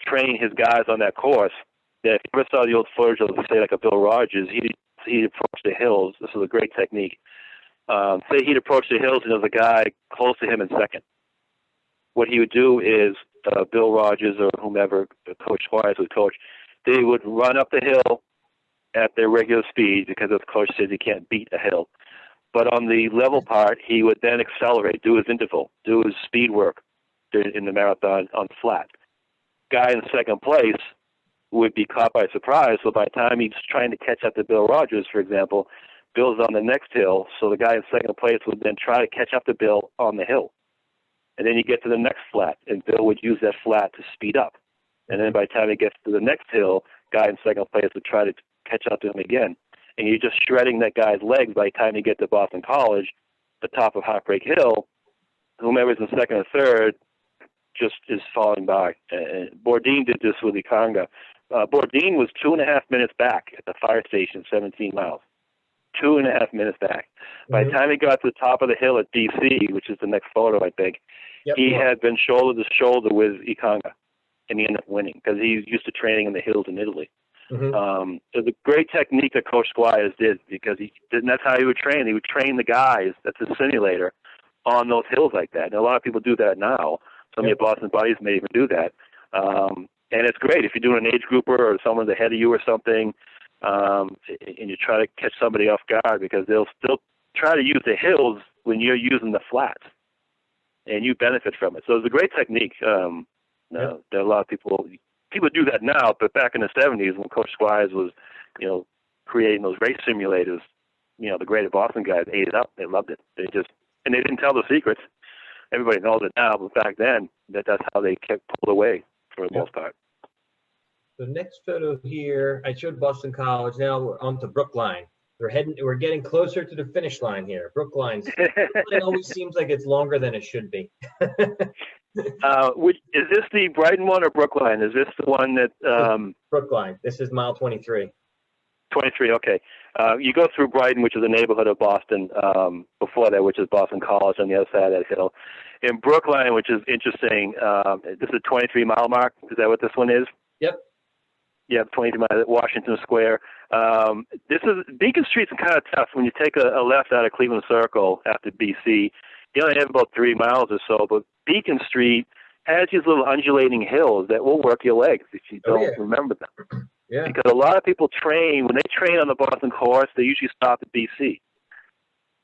train his guys on that course. That if you ever saw the old footage of, say, like a Bill Rogers, he'd approach the hills. This is a great technique. Say he'd approach the hills and there's a guy close to him in second. What he would do is Bill Rogers or whomever, Coach Squires would coach, they would run up the hill at their regular speed because, as Coach says, he can't beat a hill. But on the level part, he would then accelerate, do his interval, do his speed work in the marathon on flat. Guy in second place would be caught by surprise. So by the time he's trying to catch up to Bill Rogers, for example, Bill's on the next hill. So the guy in second place would then try to catch up to Bill on the hill. And then you get to the next flat, and Bill would use that flat to speed up. And then by the time he gets to the next hill, guy in second place would try to catch up to him again. And you're just shredding that guy's legs by the time you get to Boston College, the top of Heartbreak Hill. Whomever's in second or third just is falling by. And Bourdin did this with Ikanga. Bourdin was 2.5 minutes back at the fire station, 17 miles. 2.5 minutes back. By the time he got to the top of the hill at DC, which is the next photo, I think, he had been shoulder to shoulder with Ikanga, and he ended up winning because he's used to training in the hills in Italy. So the great technique that Coach Squires did, because that's how he would train. He would train the guys, that's a simulator, on those hills like that. And a lot of people do that now. Some of your Boston buddies may even do that. And it's great if you're doing an age grouper or someone's ahead of you or something, and you try to catch somebody off guard, because they'll still try to use the hills when you're using the flats, and you benefit from it. So it's a great technique. There are a lot of people do that now, but back in the 70s when Coach Squires was, creating those race simulators, the Greater Boston guys ate it up. They loved it. They didn't tell the secrets. Everybody knows it now, but back then, that's how they kept pulled away for the most part. The next photo here, I showed Boston College. Now we're on to Brookline. We're getting closer to the finish line here. Brookline always seems like it's longer than it should be. Is this the Brighton one or Brookline? Is this the one that Brookline? This is mile 23. 23, okay. You go through Brighton, which is a neighborhood of Boston, before that, which is Boston College on the other side of that hill. In Brookline, which is interesting, this is a 23-mile mark. Is that what this one is? Yep. Yeah, 23 miles at Washington Square. Beacon Street's kind of tough. When you take a left out of Cleveland Circle after BC, you only have about 3 miles or so, but Beacon Street has these little undulating hills that will work your legs if you don't remember them. Because a lot of people when they train on the Boston course, they usually stop at BC.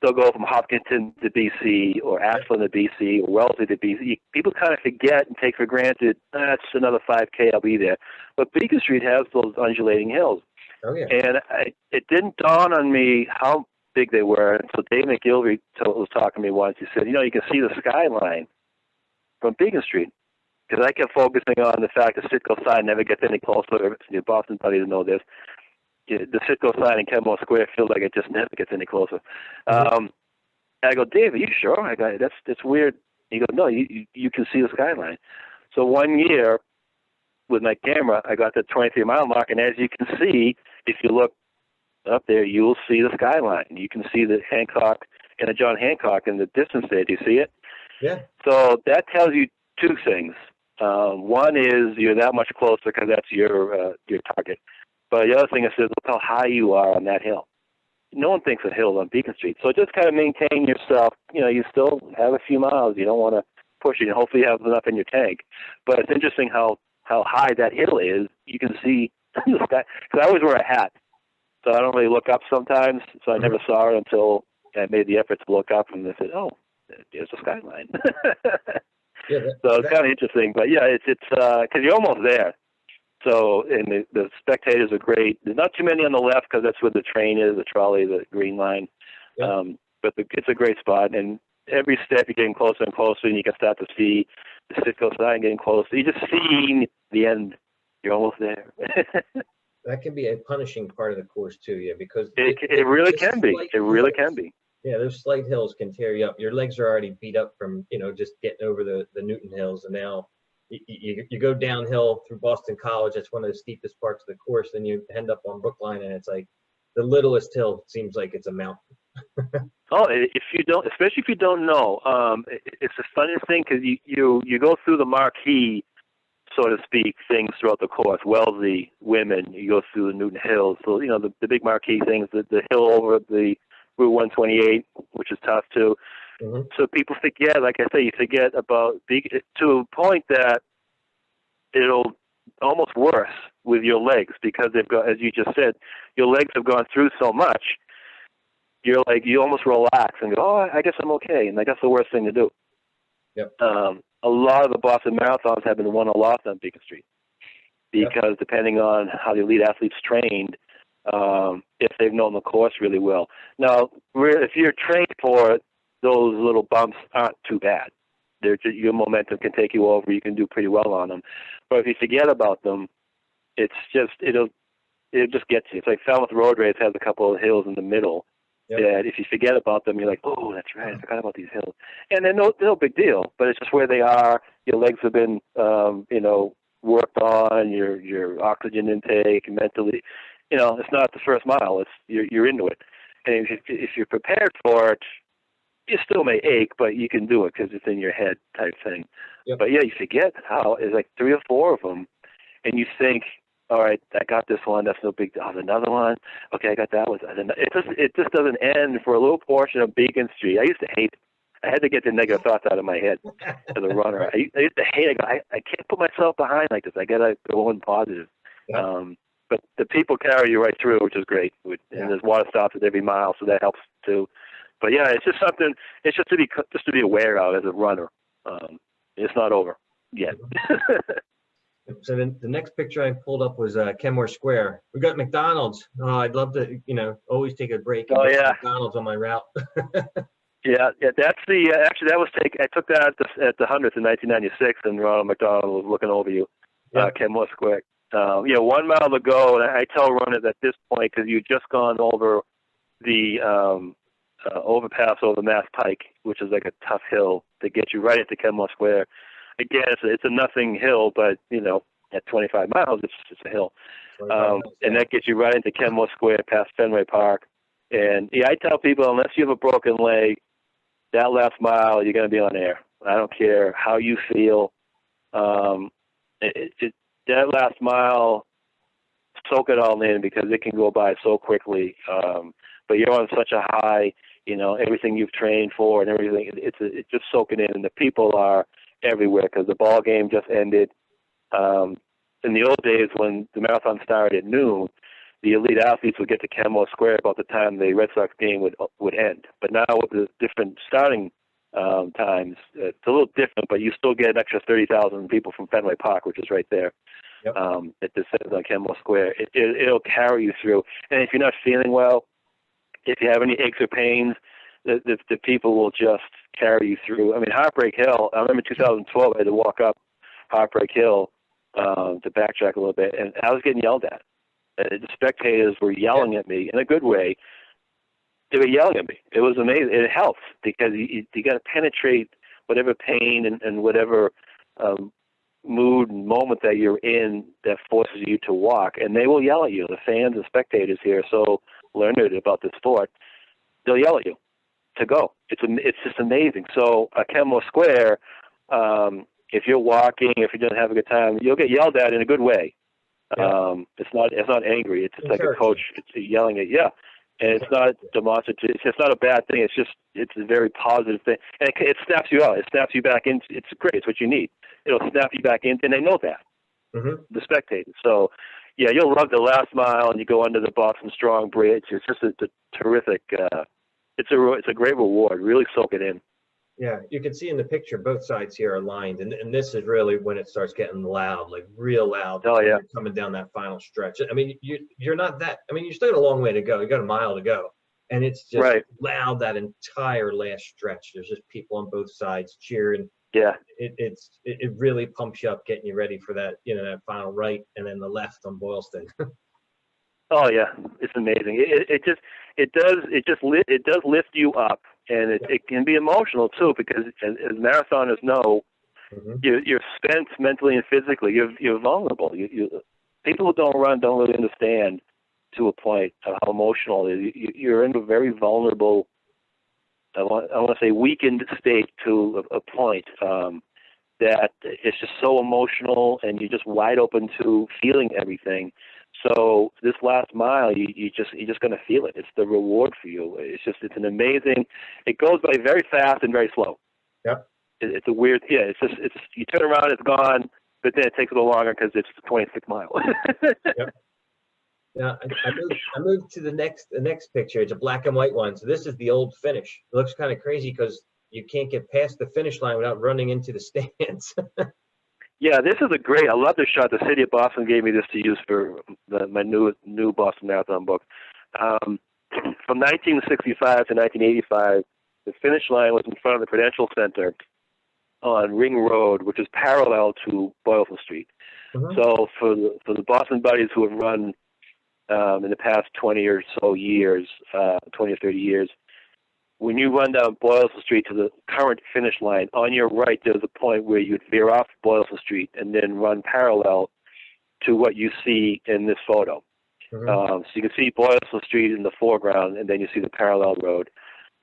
They'll go from Hopkinton to BC, or Ashland to BC, or Wellesley to BC. People kind of forget and take for granted, that's another 5K, I'll be there. But Beacon Street has those undulating hills. And it didn't dawn on me how big they were until Dave McGilvery was talking to me once. He said, you can see the skyline from Beacon Street. Because I kept focusing on the fact the Citgo sign never gets any closer. Your Boston buddies know this. The Citgo sign in Kenmore Square feels like it just never gets any closer. I go, Dave, are you sure? I go, that's weird. He goes, no, you can see the skyline. So one year with my camera, I got the 23-mile mark, and as you can see, if you look up there, you will see the skyline. You can see the Hancock and the John Hancock in the distance there. Do you see it? Yeah. So that tells you two things. One is you're that much closer because that's your target. But the other thing is, look how high you are on that hill. No one thinks of hills on Beacon Street. So just kind of maintain yourself. You still have a few miles. You don't want to push it. Hopefully you have enough in your tank. But it's interesting how high that hill is. You can see the sky. Because I always wear a hat, so I don't really look up sometimes. So I never saw it until I made the effort to look up, and I said, oh, there's the skyline. So it's kind of interesting. But yeah, it's because you're almost there. So, and the spectators are great. There's not too many on the left because that's where the train is, the trolley, the green line. But it's a great spot. And every step you're getting closer and closer, and you can start to see the Citgo sign getting closer. You're just seeing the end. You're almost there. That can be a punishing part of the course too, because it really can be. It really can be. Yeah, those slight hills can tear you up. Your legs are already beat up from just getting over the Newton Hills, and now you go downhill through Boston College. That's one of the steepest parts of the course. Then you end up on Brookline, and it's like the littlest hill seems like it's a mountain. Especially if you don't know, it's the funniest thing because you go through the marquee, so to speak, things throughout the course. Wellesley, women, you go through the Newton Hills. So the big marquee things, the hill over the Route 128, which is tough too. So people forget, like I say, you forget about to a point that it'll almost worse with your legs because they've got, as you just said, your legs have gone through so much. You're like, you almost relax and go, oh, I guess I'm okay. And that's the worst thing to do. Yep. A lot of the Boston marathons have been won or lost on Beacon Street because depending on how the elite athletes trained, if they've known the course really well. Now, if you're trained for it, those little bumps aren't too bad your momentum can take you over. You can do pretty well on them. But if you forget about them, it'll just get you. It's like Falmouth Road Race has a couple of hills in the middle. Yep. That if you forget about them, you're like, oh, that's right, I forgot about these hills. And they're no big deal, but it's just where they are. Your legs have been, worked on, your oxygen intake, mentally. It's not the first mile. It's you're into it. And if you're prepared for it, you still may ache, but you can do it because it's in your head type thing. Yep. But yeah, you forget how it's like 3 or 4 of them, and you think, all right, I got this one. That's no big deal. Oh, another one. Okay, I got that one. It just doesn't end for a little portion of Beacon Street. I used to hate it. I had to get the negative thoughts out of my head as a runner. I used to hate it. I can't put myself behind like this. I got to go in positive. Yeah. But the people carry you right through, which is great. And there's water stops at every mile, so that helps too. But yeah, it's just something. It's just to be aware of as a runner. It's not over yet. So then the next picture I pulled up was Kenmore Square. We got McDonald's. Oh, I'd love to, always take a break and get McDonald's on my route. Yeah. That's the actually that was I took that at the 100th in 1996, and Ronald McDonald was looking over you, Kenmore Square. 1 mile to go, and I tell runners at this point, because you've just gone over the overpass over Mass Pike, which is like a tough hill to get you right into Kenmore Square. Again, it's a nothing hill, but at 25 miles, it's a hill, and that gets you right into Kenmore Square, past Fenway Park. And I tell people, unless you have a broken leg, that last mile you're going to be on air. I don't care how you feel. That last mile, soak it all in, because it can go by so quickly. But you're on such a high, everything you've trained for and everything. It's just soaking in, and the people are everywhere because the ball game just ended. In the old days, when the marathon started at noon, the elite athletes would get to Kenmore Square about the time the Red Sox game would end. But now with the different starting times, it's a little different, but you still get an extra 30,000 people from Fenway Park, which is right there. Yep. At descends on Kenmore Square. It'll carry you through. And if you're not feeling well, if you have any aches or pains, the people will just carry you through. I mean, Heartbreak Hill, I remember 2012, I had to walk up Heartbreak Hill to backtrack a little bit, and I was getting yelled at. The spectators were yelling at me in a good way. They were yelling at me. It was amazing. It helps because you got to penetrate whatever pain and whatever mood and moment that you're in that forces you to walk, and they will yell at you. The fans and spectators here are so learned about this sport. They'll yell at you to go. It's just amazing. So at Kenmore Square, if you're walking, if you're going to have a good time, you'll get yelled at in a good way. Yeah. It's not angry. It's like a coach yelling at you. And it's not demonstrative. It's not a bad thing. It's a very positive thing. And it snaps you out. It snaps you back in. It's great. It's what you need. It'll snap you back in, and they know that, the spectators. So, yeah, you'll love the last mile, and you go under the Boston Strong Bridge. It's just a terrific. It's a great reward. Really soak it in. Yeah, you can see in the picture both sides here are lined, and this is really when it starts getting loud, like real loud. Oh yeah, you're coming down that final stretch. I mean, you're not that. I mean, you still got a long way to go. You got a mile to go, and it's just loud that entire last stretch. There's just people on both sides cheering. Yeah, it really pumps you up, getting you ready for that that final right, and then the left on Boylston. Oh yeah, it's amazing. It does lift you up, and it can be emotional too, because as marathoners know, you're spent mentally and physically. You're vulnerable. People who don't run don't really understand to a point of how emotional it is. You're in a very vulnerable, I want to say weakened state to a point that it's just so emotional, and you're just wide open to feeling everything. So this last mile, you're just going to feel it. It's the reward for you. It's an amazing. It goes by very fast and very slow. Yep. It's a weird. Yeah. It's you turn around, it's gone, but then it takes a little longer because it's 26 miles. Yep. Now I moved to the next picture. It's a black and white one. So this is the old finish. It looks kind of crazy because you can't get past the finish line without running into the stands. Yeah, this is I love this shot. The city of Boston gave me this to use for my new Boston Marathon book. From 1965 to 1985, the finish line was in front of the Prudential Center on Ring Road, which is parallel to Boylston Street. Mhm. So for the Boston Buddies who have run in the past 20 or so years, 20 or 30 years, when you run down Boylston Street to the current finish line, on your right there's a point where you'd veer off Boylston Street and then run parallel to what you see in this photo. Mhm. So you can see Boylston Street in the foreground, and then you see the parallel road.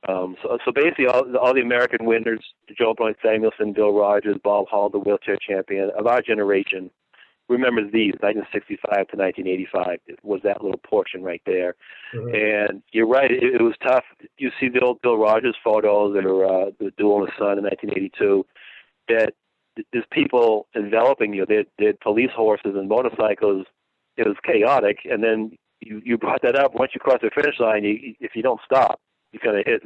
So basically, all the American winners, Joe Blunt Samuelson, Bill Rogers, Bob Hall, the wheelchair champion of our generation, remembers these, 1965 to 1985. It was that little portion right there. Mhm. And you're right, it was tough. You see the old Bill Rogers photos that are the Duel in the Sun in 1982, that there's people enveloping you. They had police horses and motorcycles. It was chaotic. And then you brought that up. Once you cross the finish line, if you don't stop, you kind of hit,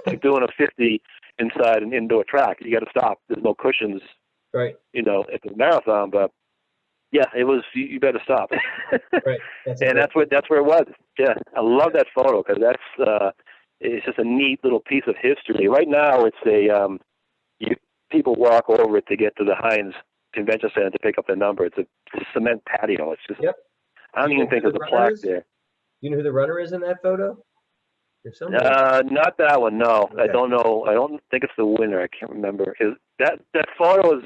like doing a 50 inside an indoor track. You got to stop. There's no cushions, Right. at the marathon, but yeah, it was. You better stop. Right. And that's where it was. Yeah, I love that photo because it's just a neat little piece of history. Right now, it's people walk over it to get to the Heinz Convention Center to pick up the number. It's a cement patio. It's just. Yep. I don't even think there's a plaque there. You know who the runner is in that photo? Not that one. No, Okay. I don't know. I don't think it's the winner. I can't remember. That photo is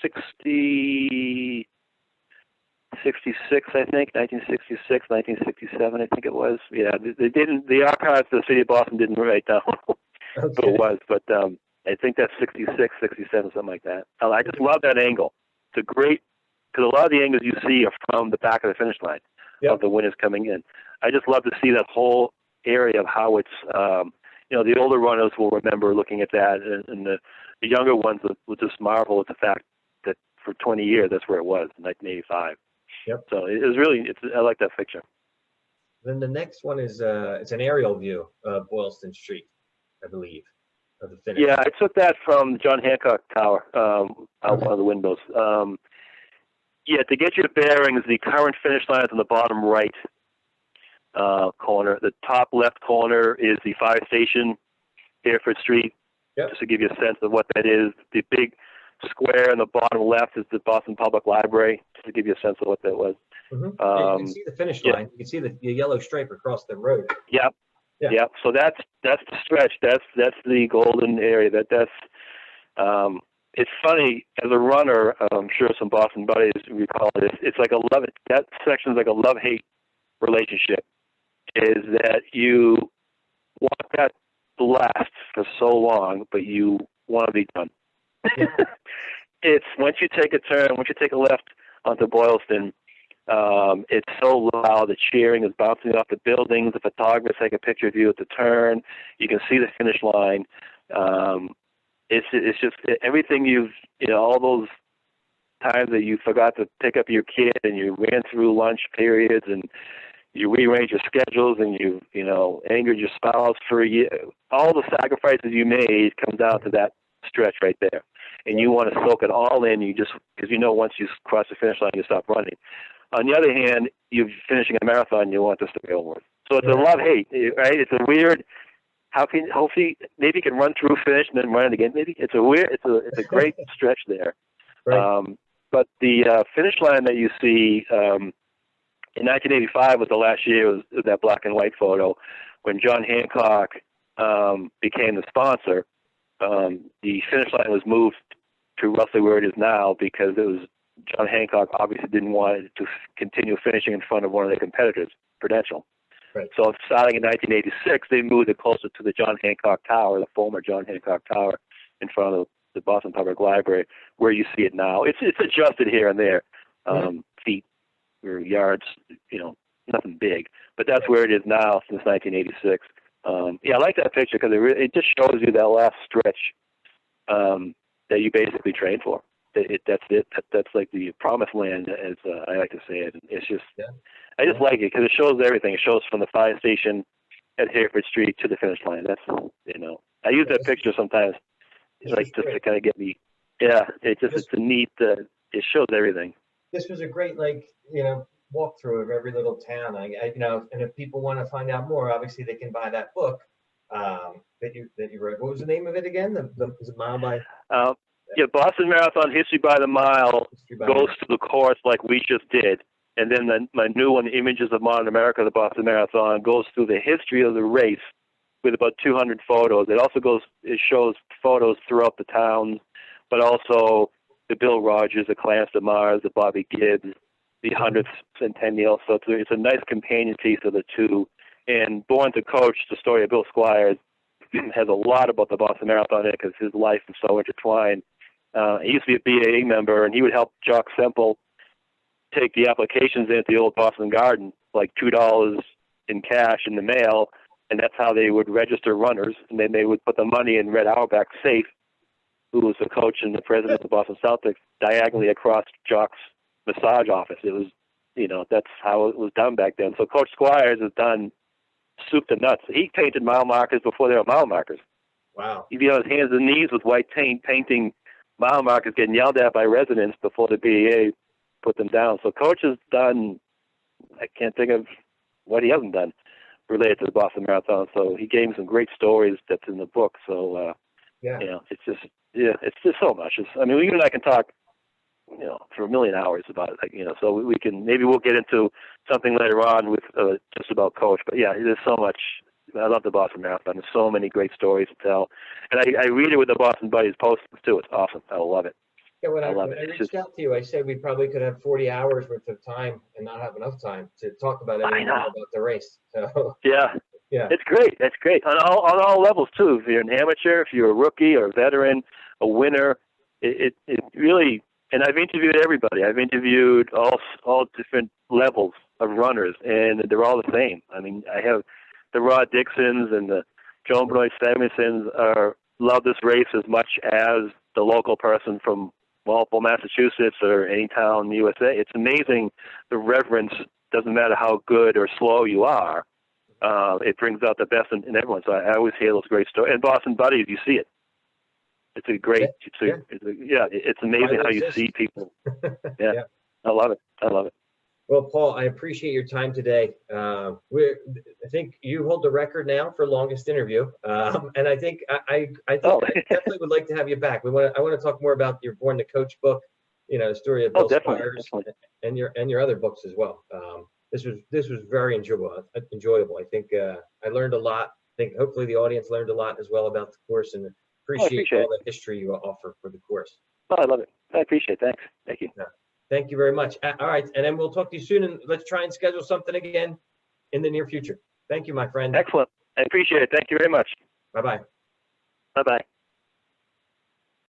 66, I think, 1966, 1967, I think it was. Yeah, they didn't. The archives of the city of Boston didn't write down what Okay. it was, but I think that's 66, 67, something like that. I just love that angle. It's a great, because a lot of the angles you see are from the back of the finish line of the winners coming in. I just love to see that whole area of how it's, the older runners will remember looking at that, and the younger ones will just marvel at the fact that for 20 years that's where it was in 1985. Yep. So it was really, I like that picture. Then the next one is it's an aerial view of Boylston Street, I believe, of the finish. Yeah, I took that from John Hancock Tower, out one of the windows. To get your bearings, the current finish line is on the bottom right corner. The top left corner is the fire station, Hereford Street. Yep. Just to give you a sense of what that is. The big square in the bottom left is the Boston Public Library, just to give you a sense of what that was. Mm-hmm. You can see the finish line. You can see the yellow stripe across the road. Yep. Yeah. Yep. So that's the stretch. That's the golden area. That's it's funny, as a runner, I'm sure some Boston buddies recall it. It's like that section's like a love-hate relationship. Is that you want that to last for so long, but you want to be done. Yeah. It's once you take a turn, once you take a left onto Boylston, it's so loud. The cheering is bouncing off the buildings. The photographers take a picture of you at the turn. You can see the finish line. It's just everything all those times that you forgot to pick up your kid and you ran through lunch periods and you rearranged your schedules and you angered your spouse for a year. All the sacrifices you made come down to that stretch right there. And you want to soak it all in. Because once you cross the finish line, you stop running. On the other hand, you're finishing a marathon, you want this to be over. So it's a love-hate, right? It's a weird, hopefully, maybe you can run through, finish, and then run it again, maybe. It's a great stretch there. Right. But the finish line that you see in 1985 was the last year, was that black and white photo, when John Hancock became the sponsor. The finish line was moved to roughly where it is now because it was John Hancock obviously didn't want it to continue finishing in front of one of their competitors, Prudential. Right. So starting in 1986, they moved it closer to the John Hancock Tower, the former John Hancock Tower, in front of the Boston Public Library, where you see it now. It's adjusted here and there, feet or yards, nothing big, but that's where it is now since 1986. I like that picture because it just shows you that last stretch that you basically trained for. That's it. That's like the promised land, as I like to say it. It's just, I just like it because it shows everything. It shows from the fire station at Hereford Street to the finish line. That's, I use that picture sometimes, just to kind of get me. Yeah, it's a neat. It shows everything. This was a great, walkthrough of every little town. And if people want to find out more, obviously they can buy that book that you wrote. What was the name of it again? Was it Mile by? Yeah, Boston Marathon History by the Mile History by goes Mile. to the course like we just did. And then my new one, Images of Modern America, the Boston Marathon, goes through the history of the race with about 200 photos. It shows photos throughout the towns, but also the Bill Rogers, the Clarence DeMars, the Bobby Gibbs, the 100th centennial. So it's a nice companion piece of the two. And Born to Coach, the story of Bill Squires, has a lot about the Boston Marathon in it because his life is so intertwined. He used to be a BAA member, and he would help Jock Semple take the applications in at the old Boston Garden, like $2 in cash in the mail, and that's how they would register runners. And then they would put the money in Red Auerbach's safe, who was the coach and the president of the Boston Celtics, diagonally across Jock's massage office. It was, that's how it was done back then. So Coach Squires has done soup to nuts. He painted mile markers before there were mile markers. Wow. He'd be on his hands and knees with white paint, painting mile markers, getting yelled at by residents before the BAA put them down. So Coach has done, I can't think of what he hasn't done related to the Boston Marathon. So he gave me some great stories that's in the book. So, it's just so much. You and I can talk, for a million hours about it, so we can, maybe we'll get into something later on with just about Coach. But yeah, there's so much. I love the Boston Marathon. There's so many great stories to tell. And I read it with the Boston Buddies postings too. It's awesome. I love it. Yeah, when I reached out to you, I said we probably could have 40 hours worth of time and not have enough time to talk about everything about the race. So yeah, it's great. That's great on all levels too. If you're an amateur, if you're a rookie or a veteran, a winner, it really. And I've interviewed everybody. I've interviewed all different levels of runners, and they're all the same. I have the Rod Dixons and the Joan Benoit Samuelsons love this race as much as the local person from Walpole, Massachusetts, or any town in the USA. It's amazing the reverence. Doesn't matter how good or slow you are. It brings out the best in everyone. So I always hear those great stories. And Boston Buddies, you see it. It's a great. It's amazing how you see people. Yeah, I love it. Well, Paul, I appreciate your time today. I think you hold the record now for longest interview, and I think I definitely would like to have you back. I want to talk more about your Born to Coach book, the story of Bill Squires, and your other books as well. This was very enjoyable. I think I learned a lot. I think hopefully the audience learned a lot as well about the course, and appreciate all the history you offer for the course. Oh, I love it. I appreciate it. Thanks. Thank you. Yeah. Thank you very much. All right. And then we'll talk to you soon, and let's try and schedule something again in the near future. Thank you, my friend. Excellent. I appreciate it. Thank you very much. Bye-bye. Bye-bye.